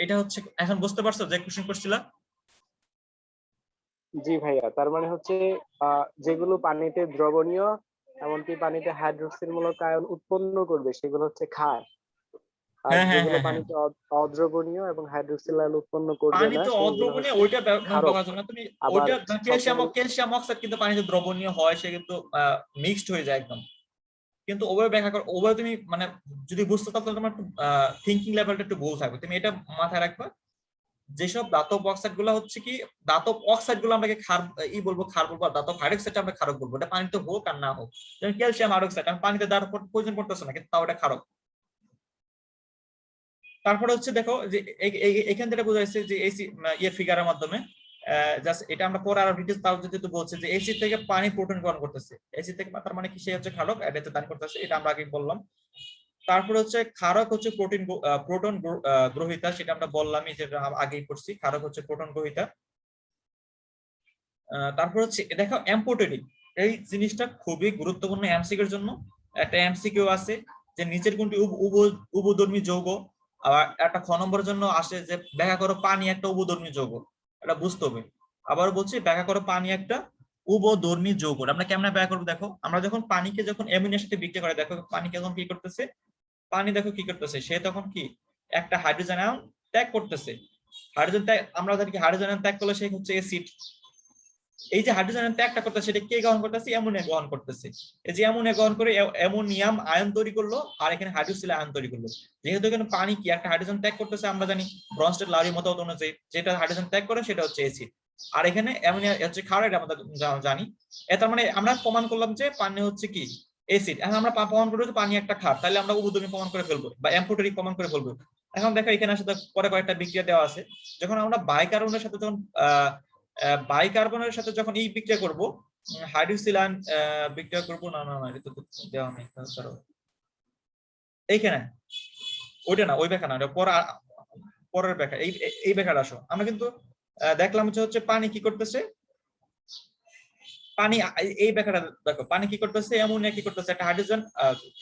Speaker 1: এটা হচ্ছে, এখন বুঝতে পারছো যে কোশ্চেন করছিলা?
Speaker 2: জি ভাইয়া, তার মানে হচ্ছে যেগুলো পানিতে দ্রবণীয়, এমনকি পানিতে হাইড্রোক্সিলমূলক আয়ন উৎপন্ন করবে, সেগুলো হচ্ছে ক্ষার। আর
Speaker 1: হ্যাঁ হ্যাঁ
Speaker 2: যেগুলো
Speaker 1: হ্যাঁ হ্যাঁ,
Speaker 2: পানিতে অদ্রবণীয় এবং হাইড্রোক্সিল আয়ন উৎপন্ন করবে
Speaker 1: পানি
Speaker 2: না,
Speaker 1: তো
Speaker 2: সেগুলো
Speaker 1: অদ্রবণীয়,
Speaker 2: হচ্ছে
Speaker 1: ওইটা
Speaker 2: ক্ষারক।
Speaker 1: ব্যবহার না তুমি।
Speaker 2: আবার
Speaker 1: ওইটা
Speaker 2: সকল
Speaker 1: ক্যালসিয়াম অক্সাইড কিন্তু পানিতে দ্রবণীয় হয়, সে কিন্তু মিক্সড হয়ে যায় একদম। কিন্তু ওভাবে ব্যাখ্যা করো, ওভাবে তুমি মানে যদি বুঝতে চাও তাহলে তোমার একটু থিঙ্কিং লেভেলটা একটু ভুল থাকবে। তুমি এটা মাথায় রাখবা, যেসব ধাতব অক্সাইড গুলো হচ্ছে কি, ধাতব অক্সাইড গুলো আমরা ক্ষার বলবো, ক্ষার বলবো, আর ধাতব হাইড্রোক্সাইড আমরা ক্ষারক বলবো। এটা পানিতে হোক আর না হোক, যেমন ক্যালসিয়াম হাইড্রোক্সাইড আমি পানিতে দেওয়ার প্রয়োজন পড়তেছে না, কিন্তু তাও এটা ক্ষারক। তারপরে হচ্ছে দেখো যে এখান থেকে বোঝা যাচ্ছে যে এই ফিগারের মাধ্যমে, জাস্ট এটা আমরা পরে আরো ডিটেইলস তাও যদি বলছে যে এসিড থেকে পানি প্রোটন গ্রহণ করতেছে, এসিড থেকে, তার মানে কি সে হচ্ছে ক্ষারক, এটা হচ্ছে দান করতেছে, এটা আমরা আগে বললাম। তারপরে হচ্ছে ক্ষারক হচ্ছে প্রোটন গ্রহিতা, সেটা আমরা বললামই, যেটা আগেই পড়ছি, ক্ষারক হচ্ছে প্রোটন গ্রহিতা। তারপর হচ্ছে দেখো এম্পোটেরিক, এই জিনিসটা খুবই গুরুত্বপূর্ণ এমসিকিউ এর জন্য। একটা এমসিকিউ আছে যে নিচের কোনটি উভধর্মী যৌগ, আবার একটা খ নম্বরের জন্য আসে যে ব্যাখ্যা করো পানি একটা উভধর্মী যৌগ, এটা বুঝতে হবে। আবার বলছি ব্যাখ্যা করো পানি একটা উভধর্মী যৌগ। আমরা কেমনে ব্যাখ্যা করবো দেখো, আমরা যখন পানিকে যখন অ্যামোনিয়ার সাথে বিক্রিয়া করে, দেখো পানি এখন কি করতেছে, পানি দেখো কি করতেছে, সে তখন কি একটা হাইড্রোজেন আয়ন ত্যাগ করতেছে। হাইড্রোজেন ত্যাগ, আমরা জানি কি হাইড্রোজেন আয়ন ত্যাগ করলে সে হচ্ছে অ্যাসিড। এই যে হাইড্রোজেন আয়ন ত্যাগটা করতেছে সেটা কে গ্রহণ করতেছে, অ্যামোনিয়া গ্রহণ করতেছে। এই যে অ্যামোনিয়া গ্রহণ করে অ্যামোনিয়াম আয়ন তৈরি করলো, আর এখানে হাইড্রোক্সিল আয়ন তৈরি করলো। যেহেতু এখানে পানি কি একটা হাইড্রোজেন ত্যাগ করতেছে, আমরা জানি ব্রনস্টেড-লাউরি মতবাদ অনুযায়ী যেটা হাইড্রোজেন ত্যাগ করে সেটা হচ্ছে অ্যাসিড, আর এখানে অ্যামোনিয়া হচ্ছে ক্ষার, এটা আমরা জানি। তার মানে আমরা প্রমাণ করলাম যে পানি হচ্ছে কি অ্যাসিড। এখন আমরা প্রমাণ করবো যে পানি একটা ক্ষার, তাহলে আমরা উভধর্মী প্রমাণ করে ফেলবো বা অ্যাম্ফোটেরিক প্রমাণ করে ফেলবো। এখন দেখো এখানে সাথে পরে কয়েকটা বিক্রিয়া দেওয়া আছে। যখন আমরা বাইকার্বনের সাথে যখন বাইকার্বনের সাথে যখন এই বিক্রিয়া করব, হাইড্রোক্সিল আয়ন বিক্রিয়া করব, না না না এটা তো দেওয়া নেই, এইখানে ওইটা না, ওই ব্যাখ্যা না, পরের ব্যাখ্যা, এই ব্যাখ্যাটা আসো। আমরা কিন্তু দেখলাম হচ্ছে পানি কি করতেছে, পানি এই ব্যাখ্যাটা দেখো, পানি কি করতেছে, অ্যামোনিয়া কি করতেছে, একটা হাইড্রোজেন,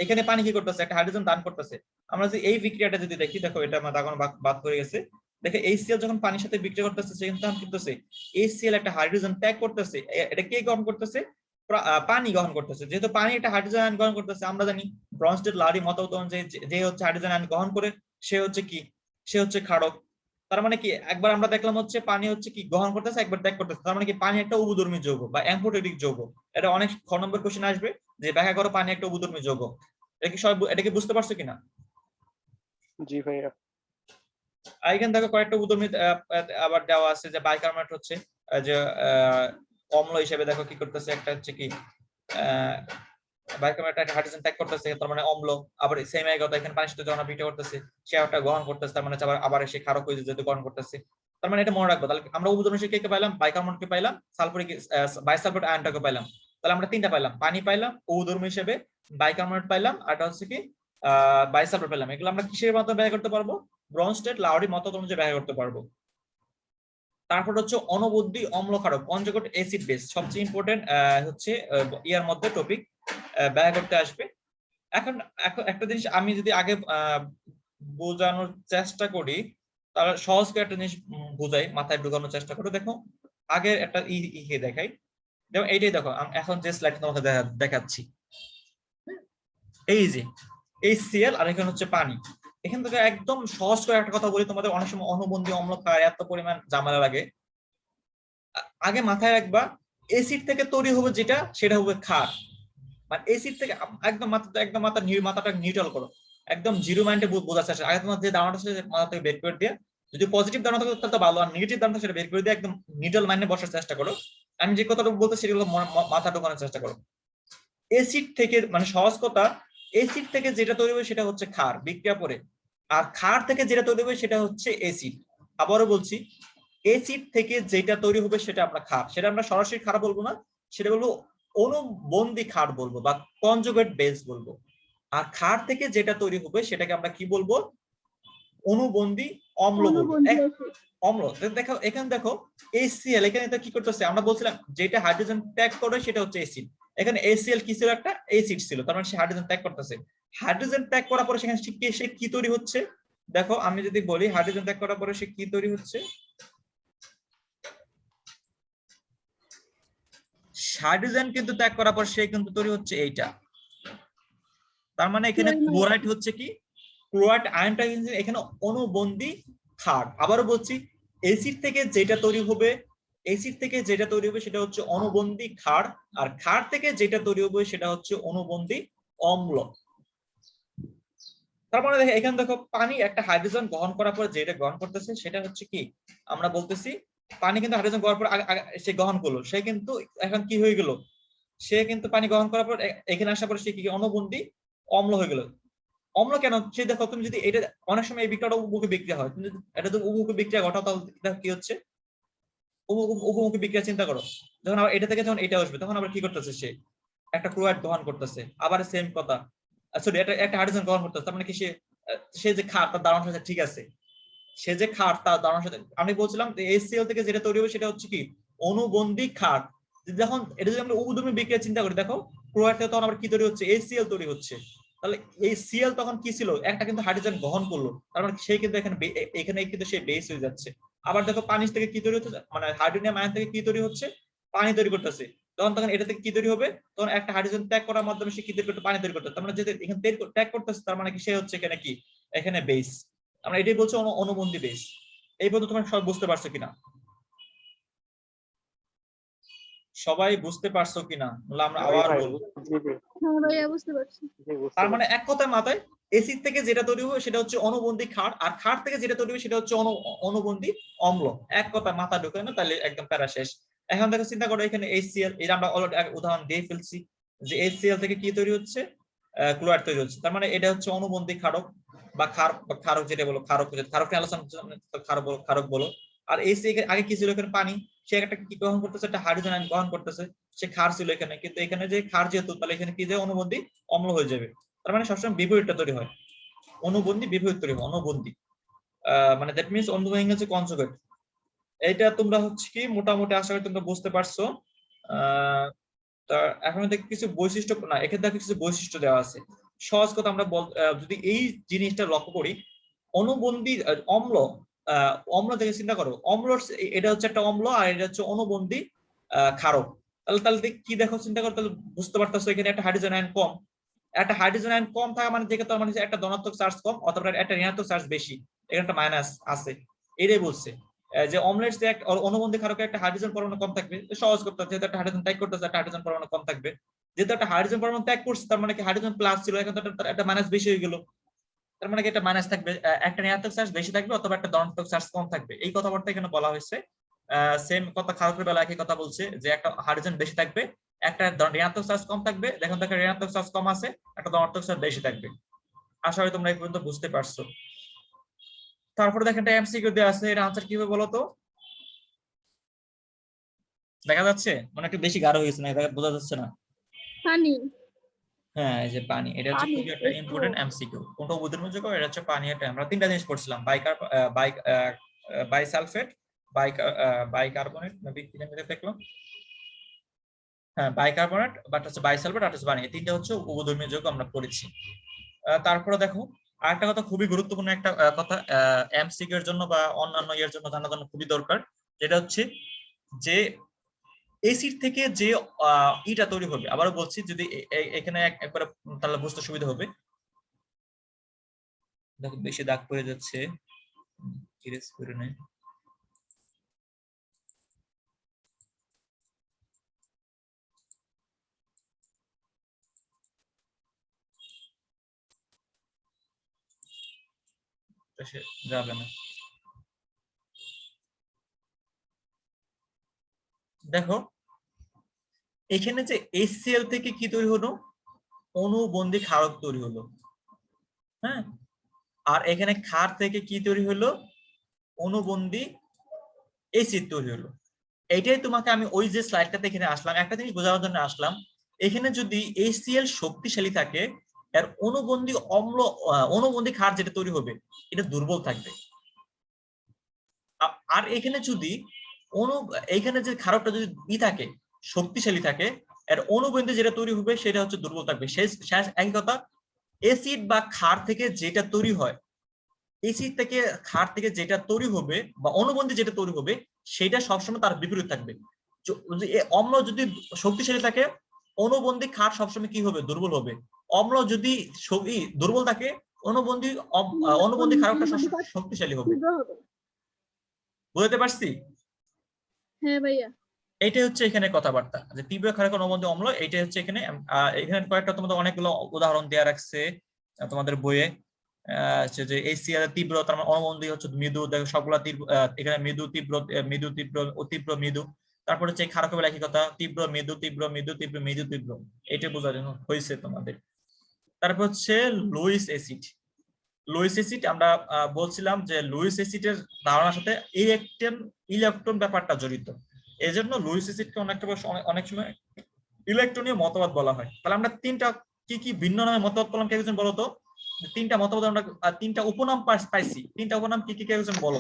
Speaker 1: এখানে পানি কি করতেছে, একটা হাইড্রোজেন দান করতেছে। আমরা যদি এই বিক্রিয়াটা যদি দেখি, দেখো এটা আমার দাগন বাদ করে গেছে। দেখো HCl যখন পানির সাথে বিক্রিয়া করতেছে, সে কিন্তু করতেছে HCl একটা হাইড্রোজেন ত্যাগ করতেছে। এটা কে গ্রহণ করতেছে, পানি গ্রহণ করতেছে। যেহেতু পানি একটা হাইড্রোজেন আয়ন গ্রহণ করতেছে, আমরা জানি ব্রনস্টেড-লাউরি মতবাদ অনুযায়ী যে হচ্ছে হাইড্রোজেন আয়ন গ্রহণ করে সে হচ্ছে কি, সে হচ্ছে ক্ষারক। তার মানে কি, একবার আমরা দেখলাম হচ্ছে পানি হচ্ছে কি গ্রহণ করতেছে, একবার ত্যাগ করতেছে। তার মানে কি পানি একটা উভধর্মী যৌগ বা অ্যাম্ফোটেরিক যৌগ। এটা অনেক খ নম্বর কোশ্চেন আসবে যে ব্যাখ্যা করো পানি একটা উভধর্মী যৌগ। এটা কি বুঝতে পারছো কিনা?
Speaker 2: জি ভাইয়া।
Speaker 1: এখানে দেখো কয়েকটা উভধর্মী আবার দেওয়া আছে, যে বাইকার্বনেট হচ্ছে যে অম্ল হিসেবে দেখো কি করতেছে, একটা হচ্ছে কি বাইকার্বনেট একটা হাইড্রোজেন ত্যাগ করতেছে, তার মানে অম্ল। আবার সেম কথা এখানে পানির সাথে যখন বিক্রিয়া করতেছে, সে একটা গ্রহণ করতেছে, তার মানে আবার সে ক্ষারক হয়ে যেতে গ্রহণ করতেছে। তার মানে এটা মনে রাখবো। তাহলে আমরা উভধর্মী কে পাইলাম, বাইকার্বনেটকে পাইলাম, সালফারিক বাইসালফেট আয়নটাকে পাইলাম। তাহলে আমরা তিনটা পাইলাম, পানি পাইলাম উভধর্মী হিসেবে, বাইকার্বনেট পাইলাম, আর এটা হচ্ছে কি বাইসালফেট পেলাম। এগুলো আমরা কিসের মাধ্যমে ব্যবহার করতে পারবো, ব্রনস্টেড-লাউরি মতবাদ অনুযায়ী ব্যবহার করতে পারবো। তারপর হচ্ছে অনবদ্যী অম্লক্ষারক, কনজুগেট অ্যাসিড বেস, সবচেয়ে ইম্পর্টেন্ট হচ্ছে ইয়ার মধ্যে টপিক ব্যবহার করতে আসবে। এখন একটা জিনিস আমি যদি আগে বোঝানোর চেষ্টা করি, তাহলে সহজ করে একটা জিনিস বোঝাই, মাথায় ঢোকানোর চেষ্টা করো। দেখো আগের একটা দেখাই, যেমন এইটাই দেখো, এখন যে স্লাইড তোমাকে দেখাচ্ছি, এই যে HCl আর এখানে হচ্ছে পানি। এখান থেকে একদম সহজ করে একটা কথা বলি তোমাদের, অনেক সময় অনুবন্ধী অম্লক্ষার এত পরিমাণ ঝামেলা লাগে। আগে মাথায় রাখবা, এসিড থেকে তৈরি হবে যেটা, সেটা হবে ক্ষার। মানে এসিড থেকে একদম মাথাটা নিউট্রাল করো, একদম জিরো মাইন্ডে বোঝার চেষ্টা। আগে তোমার যে ধারণাটা আছে মাথা থেকে বের করে দিয়ে, যদি পজিটিভ ধারণা থাকে তাহলে তো ভালো, আর নেগেটিভ ধারণা সেটা বের করে দিয়ে একদম নিউট্রাল মাইন্ডে বসার চেষ্টা করো। আমি যে কথাটা বলতে সেগুলো মাথা ঢোকানোর চেষ্টা করো। এসিড থেকে, মানে সহজ কথা, এসিড থেকে যেটা তৈরি হবে সেটা হচ্ছে ক্ষার বিক্রিয়া পরে, আর ক্ষার থেকে যেটা তৈরি হবে সেটা হচ্ছে অ্যাসিড। আবারও বলছি, এসিড থেকে যেটা তৈরি হবে সেটা আমরা ক্ষার, সেটা আমরা সরাসরি ক্ষার বলবো না, সেটা বলবো অনুবন্ধী ক্ষার বলবো বা কনজুগেট বেস বলবো। আর ক্ষার থেকে যেটা তৈরি হবে সেটাকে আমরা কি বলবো, অনুবন্ধী অম্ল বলবো। অম্ল দেখো, এখানে দেখো HCl, এখানে এটা কি করতেছে, আমরা বলছিলাম যেটা হাইড্রোজেন ত্যাগ করে সেটা হচ্ছে অ্যাসিড। এখানে HCl কি ছিল, একটা অ্যাসিড ছিল, তার মানে সে হাইড্রোজেন ত্যাগ করতেছে। হাইড্রোজেন ত্যাগ করার পরে সেখানে সে কি তৈরি হচ্ছে, দেখো আমি যদি বলি হাইড্রোজেন ত্যাগ করার পরে সে কি তৈরি হচ্ছে, হাইড্রোজেন কিন্তু ত্যাগ করার পর সে কিন্তু তৈরি হচ্ছে এইটা। তার মানে এখানে ক্লোরাইড হচ্ছে কি, ক্লোরাইড আয়নটা এখানে অনুবন্ধী ক্ষার। আবারও বলছি, অ্যাসিড থেকে যেটা তৈরি হবে, অ্যাসিড থেকে যেটা তৈরি হবে সেটা হচ্ছে অনুবন্ধী ক্ষার, আর ক্ষার থেকে যেটা তৈরি হবে সেটা হচ্ছে অনুবন্ধী অম্ল। তার মানে দেখো এখানে দেখো, পানি একটা হাইড্রোজেন গ্রহণ করার পর যেটা গ্রহণ করতেছে সেটা হচ্ছে কি, আমরা বলতেছি পানি কিন্তু হাইড্রোজেন গ্রহণ করার পর সে গ্রহণ করলো, সে কিন্তু এখন কি হয়ে গেল, সে কিন্তু পানি গ্রহণ করার পর এখানে আসার পর সে কি অনুবন্ধী অম্ল হয়ে গেল। অম্ল কেন, সে দেখো তুমি যদি এটা, অনেক সময় এই বিক্রিয়াটা উভমুখী বিক্রিয়া হয়, তুমি যদি এটা যদি উভমুখী বিক্রিয়া ঘটাও তাহলে দেখো কি হচ্ছে, উভমুখী বিক্রিয়া চিন্তা করো। যখন আবার এটা থেকে যখন এটা আসবে তখন আবার কি করতেছে, সে একটা ক্লোরাইড গ্রহণ করতেছে, আবার সেম কথা, সরি এটা একটা হাইড্রোজেন গ্রহণ করতেছে। তার মানে কি সে যে ক্ষার, তার ধারণার সাথে ঠিক আছে, সে যে ক্ষার তার ধারণার সাথে, আমি বলছিলাম HCl থেকে যেটা তৈরি হবে সেটা হচ্ছে কি অনুবন্ধী ক্ষার। যখন এটা যদি আমরা উভধর্মী বিক্রিয়া চিন্তা করি, দেখো ক্লোরাইড থেকে তখন আবার কি তৈরি হচ্ছে, HCl তৈরি হচ্ছে। তাহলে এই সিএল তখন কি ছিল, একটা কিন্তু হাইড্রোজেন গ্রহণ করলো, তার মানে সেই কিন্তু এখানে এখানে কিন্তু সেই বেস হয়ে যাচ্ছে। আবার দেখো পানি থেকে কি তৈরি হচ্ছে, মানে হাইড্রোনিয়াম আয়ন থেকে কি তৈরি হচ্ছে, পানি তৈরি করতেছে। তখন তখন এটা থেকে কি তৈরি হবে, তখন একটা হাইড্রোজেন ত্যাগ করার মাধ্যমে সে কি তৈরি করতে, পানি তৈরি করতে। তার মানে যদি এখানে ত্যাগ করতেছে, তার মানে কি সে হচ্ছে এখানে কি, এখানে বেস। আমরা এটাই বলছি অনুবন্ধী বেস। এই পর্যন্ত তোমরা সবাই বুঝতে পারছো কিনা, সবাই বুঝতে পারছো কিনা, বলে আমরা
Speaker 2: জি
Speaker 1: আবার
Speaker 2: ভাই,
Speaker 1: বলবো।
Speaker 2: জি জি
Speaker 3: হ্যাঁ ভাইয়া বুঝতে পারছি।
Speaker 2: জি, বুঝতে
Speaker 1: তার মানে
Speaker 2: পারছি।
Speaker 1: এক কথায় মাথায়, এসিড থেকে যেটা তৈরি হবে সেটা হচ্ছে অনুবন্ধী ক্ষার, আর ক্ষার থেকে যেটা তৈরি হবে সেটা হচ্ছে অনুবন্ধী অম্ল। এক কথা মাথা ঢুকে না, তাহলে একদম প্যারা শেষ। এখন দেখো চিন্তা করো, এখানে HCl, এটা আমরা অলরেডি উদাহরণ দিয়ে ফেলছি যে HCl থেকে কি তৈরি হচ্ছে, ক্লোরাইড তৈরি হচ্ছে। তার মানে এটা হচ্ছে অনুবন্ধী ক্ষারক বা ক্ষারক যেটা বলো, ক্ষারক নিয়ে আলোচনা, ক্ষারক বলো। আর আগে কি ছিল, এখানে পানি, সে একটা কি গ্রহণ করতেছে, একটা হাইড্রোজেন আয়ন গ্রহণ করতেছে, সে ক্ষার ছিল এখানে, কিন্তু এখানে যে ক্ষার যেহেতু, তাহলে এখানে কি যে অনুবন্ধী অম্ল হয়ে যাবে। তার মানে সবসময় বিপরীতটা তৈরি হয়, অনুবন্ধী বিপরীত তৈরি হয়, অনুবন্ধী। মানে দ্যাট মিন্স অনুবন্ধী ইংরেজি কনজুগেট। এইটা তোমরা হচ্ছে কি মোটামুটি আশা করি তোমরা বুঝতে পারছো। এখন দেখি কিছু বৈশিষ্ট্য, না এখানে দেখো কিছু বৈশিষ্ট্য দেওয়া আছে। সহজ কথা আমরা যদি এই জিনিসটা লক্ষ্য করি, অনুবন্ধী অম্ল, অম্ল থেকে চিন্তা করো, অম্ল এটা হচ্ছে একটা অম্ল, আর এটা হচ্ছে অনুবন্ধী ক্ষারক। তাহলে তাহলে কি দেখো, চিন্তা করো, তাহলে বুঝতে পারতেছো এখানে একটা হাইড্রোজেন আয়ন কম। একটা হাইড্রোজেন আয়ন কম থাকা মানে দেখে, তার মানে একটা ধনাত্মক চার্জ কম অথবা একটা ঋণাত্মক চার্জ বেশি, এখানে একটা মাইনাস আছে। এটাই বলছে যে অম্লের যে একটা অনুবন্ধী ক্ষারকে একটা হাইড্রোজেন পরমাণু কম থাকবে, সহজ করতে, যেহেতু একটা হাইড্রোজেন ত্যাগ করতেছে, একটা হাইড্রোজেন পরমাণু কম থাকবে। যেহেতু একটা হাইড্রোজেন পরমাণু ত্যাগ করছে, তার মানে কি হাইড্রোজেন প্লাস ছিল, এখন তো একটা মাইনাস বেশি হয়ে গেল। তার মানে কি একটা মাইনাস থাকবে, একটা ঋণাত্মক চার্জ বেশি থাকবে অথবা একটা ধনাত্মক চার্জ কম থাকবে, এই কথাবার্তা এখানে বলা হয়েছে। সেম কথা ক্ষারকের বেলা একই কথা বলছে, যে একটা হাইড্রোজেন বেশি থাকবে, একটা ঋণাত্মক চার্জ কম থাকবে, দেখুন দেখো ঋণাত্মক চার্জ কম আছে, একটা ধনাত্মক চার্জ বেশি থাকবে। আশা করি তোমরা এই পর্যন্ত বুঝতে পারছো। তারপরে দেখেন একটা এমসিকিউ দেওয়া আছে, এর আনসার কি হবে বলো তো, দেখা যাচ্ছে মানে একটু বেশি গাঢ় হয়েছে না, বোঝা যাচ্ছে না।
Speaker 3: পানি।
Speaker 1: হ্যাঁ, এই যে পানি, এটা হচ্ছে
Speaker 3: পানি
Speaker 1: খুবই একটা
Speaker 3: একটু।
Speaker 1: Important MCQ. কোনটা উদাহরণযোগ্য, এটা হচ্ছে পানি। এটা আমরা তিনটা জিনিস পড়ছিলাম, বাইসালফেট, বাইকার্বনেট, নাকি কি জানি দেখলাম, হ্যাঁ বাইকার্বনেট, বাট হচ্ছে বাইসালফেট আর হচ্ছে পানি, এই তিনটা হচ্ছে উপধর্মীয় যৌগ আমরা পড়েছি। তারপরে দেখো আরেকটা কথা, খুবই গুরুত্বপূর্ণ একটা কথা, এমসিকিউ এর জন্য বা অন্যান্য এর জন্য জানার জন্য খুবই দরকার, যেটা হচ্ছে যে এসিড থেকে যে ইটা তৈরি হবে। আবারও বলছি, যদি এখানে একবার তাহলে বুঝতে সুবিধা হবে। দেখো বেশি দাগ পড়ে যাচ্ছে, ইরেজ করে নেই। সে যাবে না। দেখো এখানে যে HCl থেকে কি তৈরি হলো, অনুবন্ধী ক্ষারক তৈরি হলো, হ্যাঁ। আর এখানে ক্ষার থেকে কি তৈরি হলো, অনুবন্ধী এসিড তৈরি হলো। এইটাই তোমাকে আমি ওই যে স্লাইডটাতে এখানে আসলাম, একটা জিনিস বোঝানোর জন্য আসলাম। এখানে যদি HCl শক্তিশালী থাকে, এর অনুবন্ধী অম্ল, অনুবন্ধী ক্ষার যেটা তৈরি হবে, এটা দুর্বল থাকবে। আর এখানে যদি এখানে যে ক্ষারকটা যদি থাকে, শক্তিশালী থাকে, এর অনুবন্ধী যেটা তৈরি হবে সেটা হচ্ছে দুর্বল থাকবে। শেষ একই কথা, এসিড বা ক্ষার থেকে যেটা তৈরি হয়, এসিড থেকে ক্ষার থেকে যেটা তৈরি হবে বা অনুবন্ধী যেটা তৈরি হবে, সেটা সবসময় তার বিপরীত থাকবে। অম্ল যদি শক্তিশালী থাকে, অনুবন্ধী ক্ষার সবসময় কি হবে, দুর্বল হবে। অম্ল যদি দুর্বল থাকে, অনুবন্ধী ক্ষারকটা সবসময় শক্তিশালী হবে।
Speaker 3: তীব্র হবে।
Speaker 1: বুঝতে পারছি?
Speaker 3: হ্যাঁ ভাইয়া।
Speaker 1: এইটাই হচ্ছে এখানে কথাবার্তা, যে তীব্র ক্ষারক অনুবন্ধী অম্ল, এইটাই হচ্ছে এখানে। এখানে কয়েকটা তোমাদের অনেকগুলো উদাহরণ দেওয়া রাখছে তোমাদের বইয়ে। যে HCl এর তীব্র, তার মানে অনুবন্ধী হচ্ছে মৃদু, দেখো সবগুলা তীব্র, এখানে মৃদু, তীব্র, মৃদু, তীব্র, অতীব্র, মৃদু। তারপরে হচ্ছে ক্ষারক বেলা একই কথা, তীব্র, মৃদু, তীব্র, মৃদু, তীব্র, মৃদু, তীব্র। এটা বোঝার জন্য হয়েছে তোমাদের। তারপর হচ্ছে লুইস অ্যাসিড। লুইস অ্যাসিড আমরা বলছিলাম যে লুইস অ্যাসিডের ধারণার সাথে ইলেকট্রন ব্যাপারটা জড়িত। এই জন্য লুইস অ্যাসিডকে অনেক সময় ইলেকট্রনীয় মতবাদ বলা হয়। তাহলে আমরা তিনটা কি কি ভিন্ন নামে মতবাদ পেলাম, কে একজন বলো তো? তিনটা মতবাদ আমরা, তিনটা উপনাম পাইছি, তিনটা উপনাম কি কি, কে একজন বলো?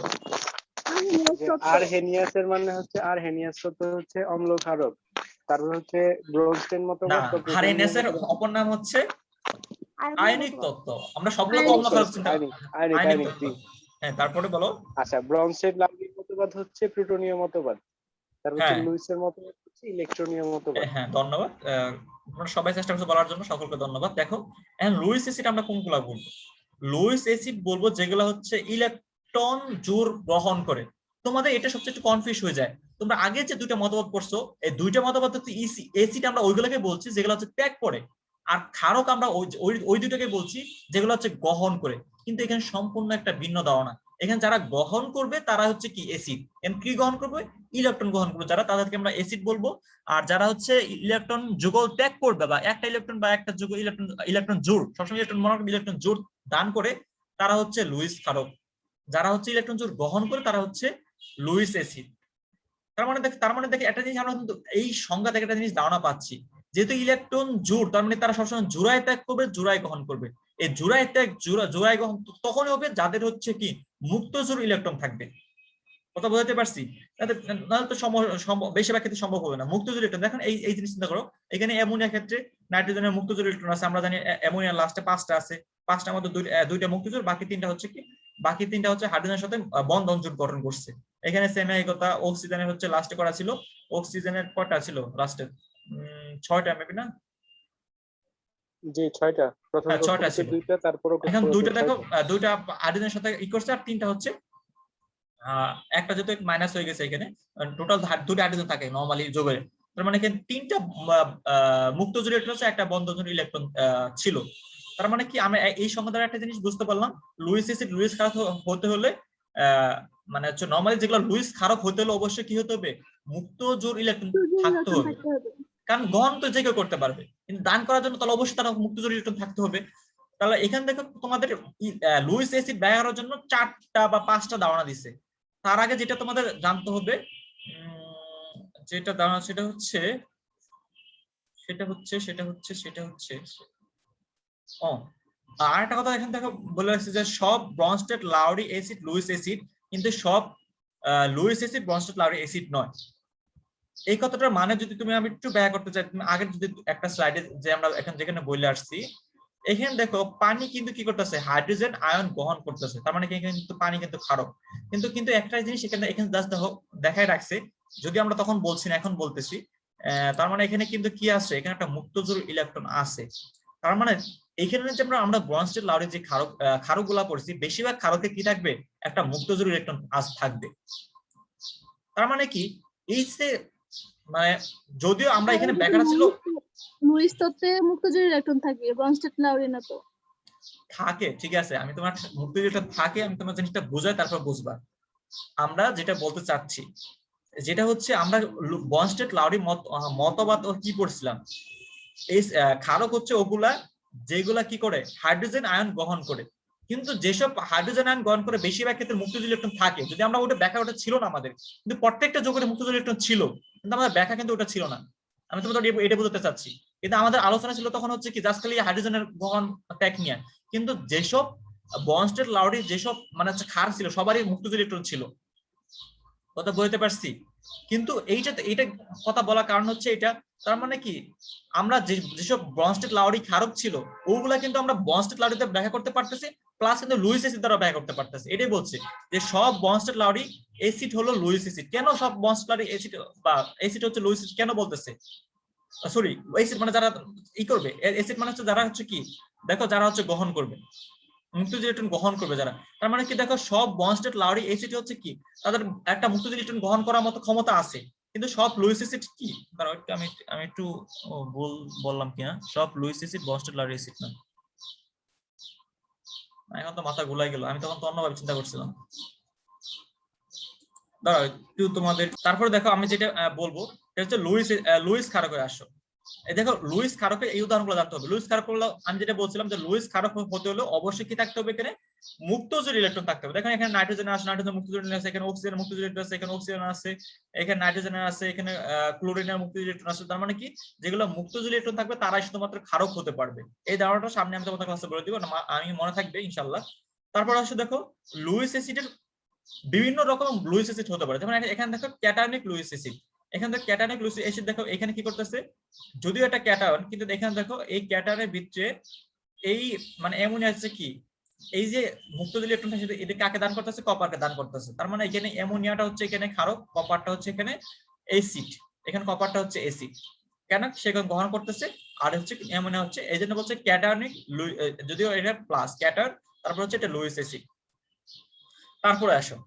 Speaker 2: আরহেনিয়াসের মানে হচ্ছে, আরহেনিয়াস শব্দ হচ্ছে অম্ল ক্ষারক। তারপর হচ্ছে ব্রোনস্টেইন
Speaker 1: না,
Speaker 2: মতবাদ বা প্লুটোনিয়াম
Speaker 1: হারেনেসের
Speaker 2: মতবাদ।
Speaker 1: অপর নাম হচ্ছে আয়নিক তত্ত্ব, আমরা সবগুলো
Speaker 3: আয়নিক
Speaker 1: অন্য কারো চিন্তা
Speaker 2: আয়নিক আয়নিক
Speaker 1: আয়নিক
Speaker 2: আয়নিক
Speaker 1: তত্ত্ব।
Speaker 2: জি।
Speaker 1: হ্যাঁ, তারপরে বলো।
Speaker 2: আচ্ছা, ব্রনস্টেড লাউরির মতবাদ হচ্ছে প্লুটোনীয় মতবাদ, তার হচ্ছে
Speaker 1: হ্যাঁ
Speaker 2: লুইসের মতবাদ হচ্ছে ইলেকট্রনীয় মতবাদ।
Speaker 1: হ্যাঁ, ধন্যবাদ। তোমরা সবাই চেষ্টা করছো বলার জন্য, সকলকে ধন্যবাদ। দেখো এখন লুইস অ্যাসিড আমরা কোনগুলা বলবো? লুইস অ্যাসিড বলবো যেগুলো হচ্ছে ইলেকট্রন জোড় গ্রহণ করে। তোমাদের এটা সবচেয়ে একটু কনফিউজ হয়ে যায়। তোমরা আগে যে দুইটা মতবাদ পড়ছো, এই দুইটা মতবাদ হচ্ছে অ্যাসিড আমরা ওইগুলোকে বলছি যেগুলো হচ্ছে ত্যাগ করে, আর ক্ষারক আমরা ওই দুইটাকে বলছি যেগুলো হচ্ছে গ্রহণ করে। কিন্তু এখানে সম্পূর্ণ একটা ভিন্ন ধারণা। এখানে যারা গ্রহণ করবে তারা হচ্ছে কি অ্যাসিড, কি গ্রহণ করবে? ইলেকট্রন গ্রহণ করবে যারা, তাদেরকে আমরা অ্যাসিড বলবো। আর যারা হচ্ছে ইলেকট্রন যুগল ত্যাগ করবে, বা একটা ইলেকট্রন বা একটা যুগ ইলেকট্রন জোড়, সবসময় ইলেকট্রন মনে রাখবে, ইলেকট্রন জোড় দান করে, তারা হচ্ছে লুইস ক্ষারক। যারা হচ্ছে ইলেকট্রন জোড় গ্রহণ করে তারা হচ্ছে লুইস অ্যাসিড। তার মানে দেখে একটা জিনিস আমরা কিন্তু এই সংজ্ঞা থেকে একটা জিনিস ধারণা পাচ্ছি, যেহেতু ইলেকট্রন জোড়, তার মানে তারা সবসময় জোড়ায় ত্যাগ করবে, জোড়ায় গ্রহণ করবে। এই জোড়ায় ত্যাগ জোড়ায় গ্রহণ তখনই হবে যাদের হচ্ছে কি মুক্ত জোড় ইলেকট্রন থাকবে। কথা বোঝাতে পারছি? নাহলে তো বেশিরভাগ ক্ষেত্রে সম্ভব হবে না। মুক্ত জোড় ইলেকট্রন দেখেন, এই জিনিস চিন্তা করো, এখানে অ্যামোনিয়া ক্ষেত্রে নাইট্রোজেনের মুক্ত জোড় ইলেকট্রন আছে, আমরা জানি অ্যামোনিয়ার লাস্টে 5টা আছে, 5টার মধ্যে দুইটা মুক্ত জোড়, বাকি 3টা হচ্ছে কি, বাকি 3টা হচ্ছে হাইড্রোজেনের সাথে বন্ধন জোট গঠন করছে। এখানে সেম এই কথা, অক্সিজেনের হচ্ছে লাস্টে করা ছিল, অক্সিজেনের কয়টা ছিল লাস্টে? 6টা মেবি না?
Speaker 2: জি 6টা, প্রথম
Speaker 1: হ্যাঁ, 6টা
Speaker 2: কক্ষপথে
Speaker 1: ছিল।
Speaker 2: 2টা, তারপরে
Speaker 1: এখন
Speaker 2: কক্ষপথে
Speaker 1: দুইটা দেখো,
Speaker 2: 6টা।
Speaker 1: দুইটা হাইড্রোজেনের সাথে ই করছে, আর 3টা হচ্ছে একটা যেহেতু মাইনাস হয়ে গেছে, এখানে টোটাল দুটো হাইড্রোজেন থাকে নরমালি যোগে। তার মানে এখানে 3টা মুক্ত জোড় ইলেকট্রন আছে, একটা বন্ধ জোড় ইলেকট্রন ছিল। তার মানে কি আমরা এই সংখ্যা দ্বারা একটা জিনিস বুঝতে পারলাম, লুইস অ্যাসিড লুইস ক্ষারক হতে হলে মানে হচ্ছে নরমালি যেগুলো লুইস ক্ষারক হতে হলে অবশ্যই কি হতে হবে? মুক্ত জোড় ইলেকট্রন থাকতে হবে।
Speaker 3: থাকতে হবে।
Speaker 1: কারণ গ্রহণ তো যে কেউ করতে পারবে, কিন্তু দান করার জন্য তাহলে অবশ্যই তারা মুক্ত জোড় ইলেকট্রন থাকতে হবে। তাহলে এখান থেকে তোমাদের লুইস অ্যাসিড ব্যয় করার জন্য 4টা বা 5টা ধারণা দিছে। তার আগে যেটা তোমাদের জানতে হবে, যেটা ধারণা সেটা হচ্ছে ও, আর একটা কথা এখান থেকে বলে রাখছি যে সব ব্রনস্টেড লাউরি অ্যাসিড লুইস অ্যাসিড, কিন্তু সব লুইস অ্যাসিড ব্রনস্টেড লাউরি অ্যাসিড নয়। এই কথাটার মানে যদি তুমি আমি একটু ব্যাখ্যা করতে চাই, তুমি আগে যদি একটা স্লাইডে যে আমরা এখন যেখানে বলে আসছি, এখানে দেখো পানি কিন্তু কি করতেছে? হাইড্রোজেন আয়ন গ্রহণ করতেছে। তার মানে এখানে কিন্তু পানি কিন্তু ক্ষারক। কিন্তু একটা জিনিস এখানে জাস্ট দেখো দেখাই রাখছে, যদি আমরা তখন বলছি না, এখন বলতেছি। তার মানে এখানে কিন্তু কি আছে? এখানে একটা মুক্ত জোড় ইলেকট্রন আছে। তার মানে এখানে যে আমরা ব্রনস্টেড লাউরি যে ক্ষারক গুলা পড়ছি, বেশিরভাগ ক্ষারকে কি থাকবে? একটা মুক্ত জোড় ইলেকট্রন থাকবে। তার মানে কি এই যে মানে যদিও আমরা এখানে ব্যাখ্যাটা ছিল
Speaker 3: লুইস তত্ত্বে মুক্ত জোড় ইলেকট্রন থাকে, ব্রনস্টেড লাউরি না তো
Speaker 1: থাকে, ঠিক আছে, আমি তোমার মুক্ত জোড়টা থাকে, আমি তোমার জিনিসটা বোঝাই, তারপর বুঝবা। আমরা যেটা বলতে চাচ্ছি, যেটা হচ্ছে আমরা ব্রনস্টেড লাউরি মতবাদ কি পড়ছিলাম, এই ক্ষারক হচ্ছে ওগুলা যেগুলা কি করে? হাইড্রোজেন আয়ন গ্রহণ করে। কিন্তু যেসব হাইড্রোজেন আয়ন গ্রহণ করে বেশিরভাগ ক্ষেত্রে মুক্ত জোড় ইলেকট্রন থাকে। যদি আমরা ওটা ব্যাখ্যা, ওটা ছিল না আমাদের, কিন্তু প্রত্যেকটা যৌগের মুক্ত জোড় ইলেকট্রন ছিল, কিন্তু আমাদের ব্যাখ্যা কিন্তু ওটা ছিল না। আমি তোমাদের এটা বোঝাতে চাচ্ছি। কিন্তু আমাদের আলোচনা ছিল তখন হচ্ছে কি জাস্ট খালি হাইড্রোজেনের গ্রহণ ত্যাগ নিয়ে। কিন্তু যেসব ব্রনস্টেড লাউরি যেসব মানে হচ্ছে ক্ষার ছিল, সবারই মুক্ত জোড় ইলেকট্রন ছিল। কথা বলতে পারছি? কিন্তু এইটা কথা বলার কারণ হচ্ছে এটা, তার মানে কি আমরা যেসব ব্রনস্টেড লাউরি ক্ষারক ছিল, ওগুলা কিন্তু আমরা ব্রনস্টেড লাউরিতে ব্যাখ্যা করতে পারতেছি, প্লাস কিন্তু লুইস অ্যাসিড দ্বারা ব্যাখ্যা করতে পারতেছি। এটাই বলছে যে সব ব্রনস্টেড লাউরি অ্যাসিড হলো লুইস অ্যাসিড। কেন সব ব্রনস্টেড লাউরি অ্যাসিড বা অ্যাসিড হচ্ছে লুইস অ্যাসিড কেন বলতেছে? সরি, অ্যাসিড মানে যারা ই করবে, অ্যাসিড মানে হচ্ছে যারা হচ্ছে কি, দেখো যারা হচ্ছে গ্রহণ করবে, মুক্ত জোড় ইলেকট্রন গ্রহণ করবে যারা। তার মানে কি দেখো সব ব্রনস্টেড লাউরি অ্যাসিড হচ্ছে কি, তাদের একটা মুক্ত জোড় ইলেকট্রন গ্রহণ করার মতো ক্ষমতা আছে। কিন্তু সব লুইস অ্যাসিড কি, দাঁড়াও একটু আমি একটু বললাম কিনা, সব লুইস অ্যাসিড ব্রনস্টেড লাউরি অ্যাসিড না। এখন তো মাথা গুলাই গেল, আমি তখন তো অন্যভাবে চিন্তা করছিলাম। দাঁড়াও একটু তোমাদের, তারপরে দেখো আমি যেটা বলবো সেটা হচ্ছে লুইস ক্ষারকে আসো। এই দেখো লুইস ক্ষারকের এই উদাহরণগুলো জানতে হবে। লুইস ক্ষারক হলো, আমি যেটা বলছিলাম যে লুইস ক্ষারক হতে হলে অবশ্যই কি থাকতে হবে? এখানে মুক্ত জোড় ইলেকট্রন থাকতে হবে। দেখেন এখানে নাইট্রোজেন আছে, নাইট্রোজেন মুক্ত জোড় আছে, এখানে অক্সিজেন মুক্ত জোড় আছে, এখানে অক্সিজেন আছে, এখানে নাইট্রোজেন আছে, এখানে ক্লোরিনের মুক্ত জোড় ইলেকট্রন আছে। তার মানে কি যেগুলো মুক্ত জোড় ইলেকট্রন থাকবে তারাই শুধুমাত্র ক্ষারক হতে পারবে। এই ধারণাটা সামনে আমি তোমাদের ক্লাসে বলে দিব, আমি মনে থাকবে ইনশাআল্লাহ। তারপর আসলে দেখো লুইস অ্যাসিডের বিভিন্ন রকম লুইস অ্যাসিড হতে পারে। যেমন এখানে দেখো ক্যাটায়নিক লুইস অ্যাসিড। এখানে দেখো ক্যাটায়নিক লুইস অ্যাসিড, দেখো এখানে কি করতেছে, যদিও এটা ক্যাটায়ন, কিন্তু এখানে দেখো এই ক্যাটায়নের ভিতরে এই মানে অ্যামোনিয়া হচ্ছে কি, এই যে মুক্ত ইলেকট্রন থাকে এটা কাকে দান করতেছে, কপারকে দান করতেছে। তার মানে এখানে অ্যামোনিয়াটা হচ্ছে এখানে ক্ষারক, কপারটা হচ্ছে এখানে অ্যাসিড, এখানে কপারটা হচ্ছে অ্যাসিড। কেন সেখানে গ্রহণ করতেছে, আর হচ্ছে অ্যামোনিয়া হচ্ছে এই জন্য বলছে ক্যাটায়নিক, যদিও এটা প্লাস ক্যাটায়ন, তারপর হচ্ছে এটা লুইস অ্যাসিড। তারপরে আসো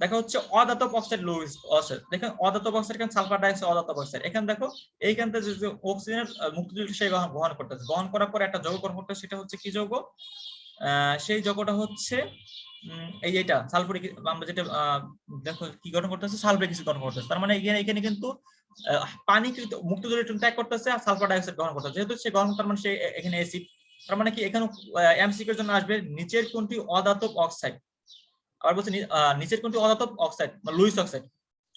Speaker 1: দেখো হচ্ছে অধাতব অক্সাইড লুইস অক্সাইড। দেখো অধাতব অক্সাইড এখানে সালফার ডাইঅক্সাইড অধাতব অক্সাইড। এখানে দেখো এইখান থেকে যে অক্সিজেনের মুক্ত সে গ্রহণ করতেছে, গ্রহণ করার পর একটা যৌগ গ্রহণ করতেছে, সেটা হচ্ছে কি যৌগ, সেই যৌগটা হচ্ছে এই এটা সালফুরিক, আমরা যেটা দেখো কি গঠন করতেছে, সালফারিক অ্যাসিড গঠন করতেছে। তার মানে এখানে কিন্তু পানি কিন্তু মুক্ত ইলেকট্রন ত্যাগ করতেছে আর সালফার ডাইঅক্সাইড গ্রহণ করতেছে, যেহেতু সে গ্রহণ, তার মানে সে এখানে অ্যাসিড। তার মানে কি এখানে এমসিকিউ এর জন্য আসবে নিচের কোনটি অধাতব অক্সাইড, আবার বলছে নিচের কোনটি অধাতব অক্সাইড বা লুইস অক্সাইড,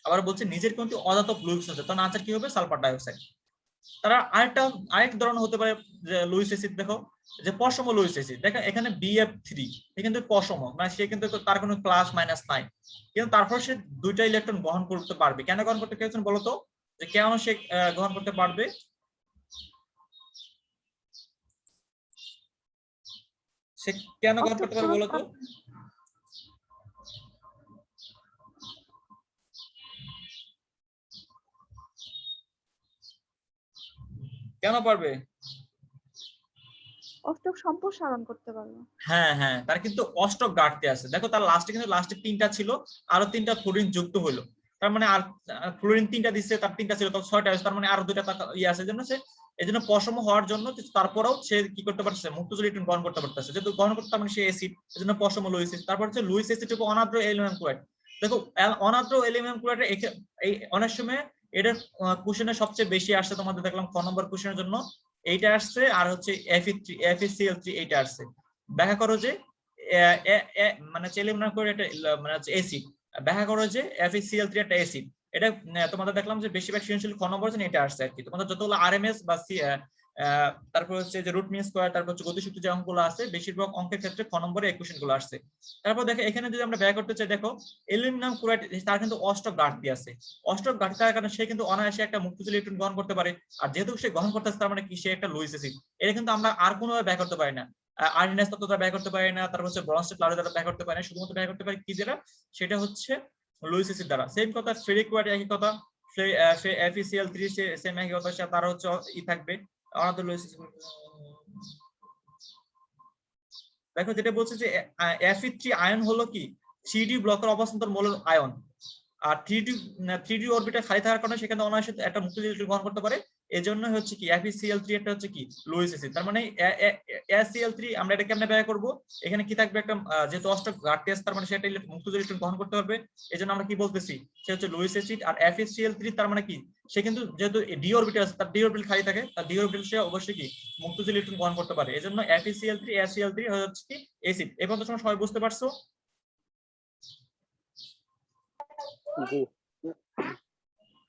Speaker 1: আবার বলছে নিচের কোনটি অধাতব লুইস অক্সাইড, তখন আনসার কি হবে, সালফার ডাইঅক্সাইড। তারা আরেক ধরনের হতে পারে যে লুইস অ্যাসিড, দেখো যে পশম লুইস অ্যাসিড, দেখো এখানে BF3 কিন্তু পশম, মানে সে কিন্তু তার কোনো প্লাস মাইনাস নাই, কিন্তু তারপর সে দুইটা ইলেকট্রন গ্রহণ করতে পারবে। কেন গ্রহণ করতে পেরেছেন বলতো, যে কেন সে গ্রহণ করতে পারবে, সে কেন গ্রহণ করতে পারবে বলতো, কেন পারবে?
Speaker 4: অষ্টক সম্প্রসারণ করতে পারলো।
Speaker 1: হ্যাঁ হ্যাঁ, তার কিন্তু অষ্টক ঘাটতি আছে। দেখো তার লাস্টে কিন্তু লাস্টে 3টা ছিল, আরো 3টা ফ্লোরিন যুক্ত হলো, তার মানে আর ফ্লোরিন 3টা দিচ্ছে, তার 3টা ছিল, তখন 6টা আছে, তার মানে আরো 2টা ইয়ে আছে, জন্য সে এজন্য পশম হওয়ার জন্য তারপরেও সে কি করতে পারছে, মুক্ত ইলেকট্রন গ্রহণ করতে পারতেছে, যেহেতু গ্রহণ করতে, তার মানে সে অ্যাসিড, এজন্য পশম লুইস অ্যাসিড। তারপর হচ্ছে লুইস অ্যাসিড টুকু অনাদ্র অ্যালুমিনিয়াম ক্লোরাইড। দেখো অনাদ্র অ্যালুমিনিয়াম ক্লোরাইড এই অনেক সময় এটার কোশ্চেনে সবচেয়ে বেশি আসছে, তোমাদের দেখলাম ক নম্বর কোশ্চেনের জন্য এইটা আসছে, আর হচ্ছে FeCl3 এইটা আসছে। ব্যাখ্যা করো যে মানে অ্যালুমিনিয়াম ক্লোরাইড মানে হচ্ছে অ্যাসিড, ব্যাখ্যা করো যে FeCl3 একটা অ্যাসিড। এটা তোমাদের দেখলাম যে বেশিরভাগ সৃজনশীল খ নম্বর এটা আসছে আর কি। তোমাদের যতগুলো RMS বা তারপর হচ্ছে যে রুট মিন স্কয়ার, তারপর হচ্ছে গতিশক্তি যে অঙ্কগুলো আছে, বেশিরভাগ অঙ্কের ক্ষেত্রে খ নম্বরে এই কোশ্চেনগুলো আসছে। তারপর দেখো এখানে যদি আমরা ব্যাখ্যা করতে চাই, দেখো অ্যালুমিনিয়াম ক্লোরাইড তার কিন্তু অষ্টক ঘাটতি আছে, অষ্টক ঘাটতি থাকার কারণে সে কিন্তু অনায়াসে একটা মুক্ত ইলেকট্রন গ্রহণ করতে পারে, আর যেহেতু সে গ্রহণ করতেছে তার মানে কি সে একটা লুইস অ্যাসিড। এটা কিন্তু আমরা আর কোনোভাবে ব্যাখ্যা করতে পারি না, আর্ডিনেস তত্ত্ব দ্বারা ব্যাখ্যা করতে পারি না, তারপর হচ্ছে ব্রনস্টেড ল দ্বারা ব্যাখ্যা করতে পারি না, শুধুমাত্র ব্যাখ্যা করতে পারি কি দ্বারা, সেটা হচ্ছে লুইস অ্যাসিড দ্বারা। সেম কথা ফেরিক ওয়ার্ড, একই কথা, FeCl3 সেম একই কথা, তার হচ্ছে ই থাকবে অনাদার লুইস। দেখো যেটা বলছে যে Fe3 আয়ন হলো কি 3D ব্লকের অবস্থান্তর মৌলের আয়ন, আর 3D অরবিটাল খালি থাকার কারণে সেখানে অনায়াসে একটা মুক্ত ইলেকট্রন গ্রহণ করতে পারে, এজন্য হচ্ছে কি FeCl3 একটা হচ্ছে কি লুইস অ্যাসিড। তার মানে Cl3 আমরা এটা কেমনে ব্যয় করব, এখানে কি থাকবে একটা যেহেতু অষ্টক ঘাটতি আছে, তার মানে সেটা মুক্ত ইলেকট্রন গ্রহণ করতে পারবে, এজন্য আমরা কি বলতেছি, সে হচ্ছে লুইস অ্যাসিড। আর FeCl3 তার মানে কি সে কিন্তু যেহেতু ডি অরবিটাল আছে, তার ডি অরবিটাল খালি থাকে, তার ডি অরবিটাল সে অবশ্যই কি মুক্ত ইলেকট্রন গ্রহণ করতে পারে, এজন্য FeCl3 Cl3 হচ্ছে কি অ্যাসিড। এই পর্যন্ত তোমরা সবাই বুঝতে পারছো?
Speaker 2: জি।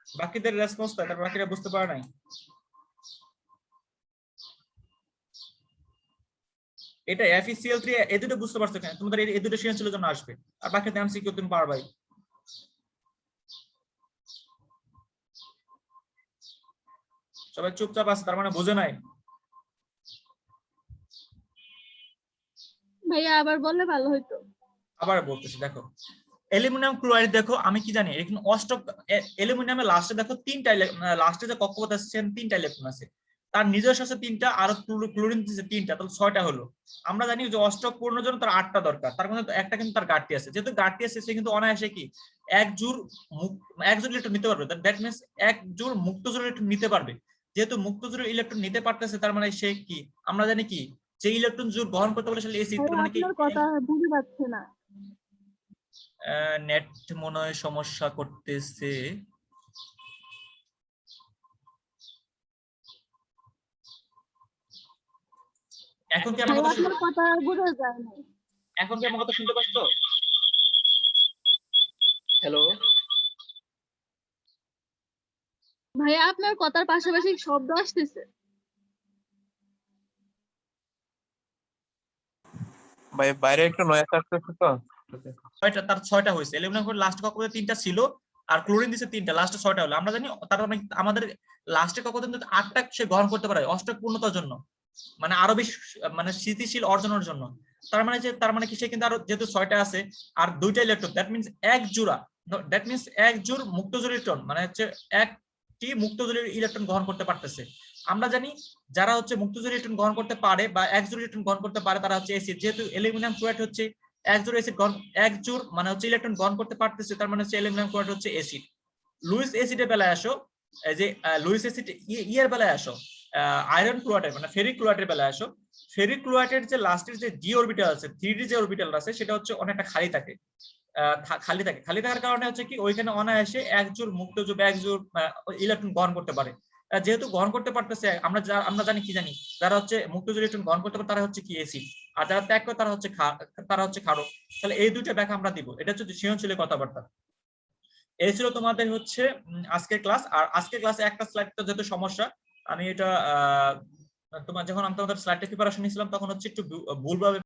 Speaker 1: বাকিদের রেসপন্স তাই, তার বাকিরা বুঝতে পারে নাই। এটা FeCl3 এই দুটো বুঝতে পারছো কেন, তোমাদের এই দুটো সৃজনশীলের জন্য আসবে, আর বাকিটা এমসিকিউ তুমি পারবাই। সবাই চুপচাপ আছে, তার মানে বুঝে নাই।
Speaker 3: ভাইয়া আবার বললে ভালো হইতো।
Speaker 1: আবার বলতেছি, দেখো অ্যালুমিনিয়াম ক্লোরাইড, দেখো আমি কি জানি এখানে অষ্টক অ্যালুমিনিয়ামের লাস্টে দেখো 3টা লাস্টে যে কক্ষপথ আছে সেখানে 3টা ইলেকট্রন আছে, তার নিজস্ব আছে 3টা, আর ক্লোরিন দিচ্ছে 3টা, তাহলে 6টা হলো। আমরা জানি যে অষ্টক পূর্ণ জন্য তার 8টা দরকার, তার মধ্যে একটা কিন্তু তার ঘাটতি আছে, যেহেতু ঘাটতি আছে সে কিন্তু অনায়াসে কি এক জোড় ইলেকট্রন নিতে পারবে, দ্যাট মিন্স এক জোড় মুক্ত জোড় ইলেকট্রন নিতে পারবে। যেহেতু মুক্ত জোড় ইলেকট্রন নিতে পারতেছে, তার মানে সে কি, আমরা জানি কি যে ইলেকট্রন জোড় গ্রহণ করতে পারলে সেটা অ্যাসিড, মানে কি
Speaker 3: আপনার কথা বুঝতে পারছি না।
Speaker 1: নেট মনে হয় সমস্যা করতেছে। এখন কি আমার কথা
Speaker 3: আপনার কথা বোঝা যায় না।
Speaker 1: এখন কি আমার কথা শুনতে পাচ্ছো? হ্যালো
Speaker 3: ভাইয়া আপনার কথার পাশাপাশি শব্দ আসতেছে।
Speaker 5: ভাই বাইরে একটু নয়েজ আসতেছে তো।
Speaker 1: তার 6টা হয়েছে, অ্যালুমিনিয়াম লাস্ট কক্ষপথে 3টা ছিল, আর ক্লোরিন দিছে 3টা, লাস্টে 6টা হলো। আমরা জানি তার মানে আমাদের লাস্টে কক্ষপথে 8টা সে গ্রহণ করতে পারে অষ্টক পূর্ণতার জন্য, মানে আরো বেশি মানে স্থিতিশীল অর্জনের জন্য। তার মানে কি সে কিন্তু আরো যেহেতু 6টা আছে আর 2টা ইলেকট্রন, দ্যাট মিন্স এক জোড়া, দ্যাট মিন্স এক জোড় মুক্তজোড় ইলেকট্রন মানে হচ্ছে একটি মুক্তজোড় ইলেকট্রন গ্রহণ করতে পারতেছে। আমরা জানি যারা হচ্ছে মুক্তজোড় ইলেকট্রন গ্রহণ করতে পারে বা এক জোড় ইলেকট্রন গ্রহণ করতে পারে তারা হচ্ছে অ্যাসিড। যেহেতু অ্যালুমিনিয়াম ক্লোরাইড হচ্ছে এক জোড় অ্যাসিড গ্রহণ, এক জোড় মানে হচ্ছে ইলেকট্রন গ্রহণ করতে পারতেছে, তার মানে হচ্ছে অ্যালুমিনিয়াম ক্লোরাইড হচ্ছে অ্যাসিড। লুইস অ্যাসিডের বেলায় আসো, এই যে লুইস অ্যাসিড ইয়ের বেলায় আসো, আয়রন ক্লোরাইড মানে ফেরিক ক্লোরাইডের বেলায় আসো। ফেরিক ক্লোরাইডের যে লাস্টের যে ডি অরবিটাল আছে, 3D যে অরবিটাল আছে সেটা হচ্ছে অনেকটা খালি থাকে। খালি থাকার কারণে হচ্ছে কি ওইখানে অনায়াসে এক জোড় মুক্তজোড় এক জোড় ইলেকট্রন গ্রহণ করতে পারে। যেহেতু গ্রহণ করতে পারতেছে, আমরা জানি কি জানি, যারা হচ্ছে মুক্তজোড় ইলেকট্রন গ্রহণ করতে পারে তারা হচ্ছে কি অ্যাসিড, আর যারা ত্যাগ করে তারা হচ্ছে ক্ষারক। তাহলে এই দুইটা ব্যাখ্যা আমরা দিব। এটা হচ্ছে সৃজনশীলের কথাবার্তা। এই ছিল তোমাদের হচ্ছে আজকের ক্লাস। আর আজকের ক্লাসে একটা স্লাইড তো যেহেতু সমস্যা, আমি এটা তোমার যখন আমি তোমাদের স্লাইডটা প্রিপারেশন নিয়েছিলাম তখন হচ্ছে একটু ভুলভাবে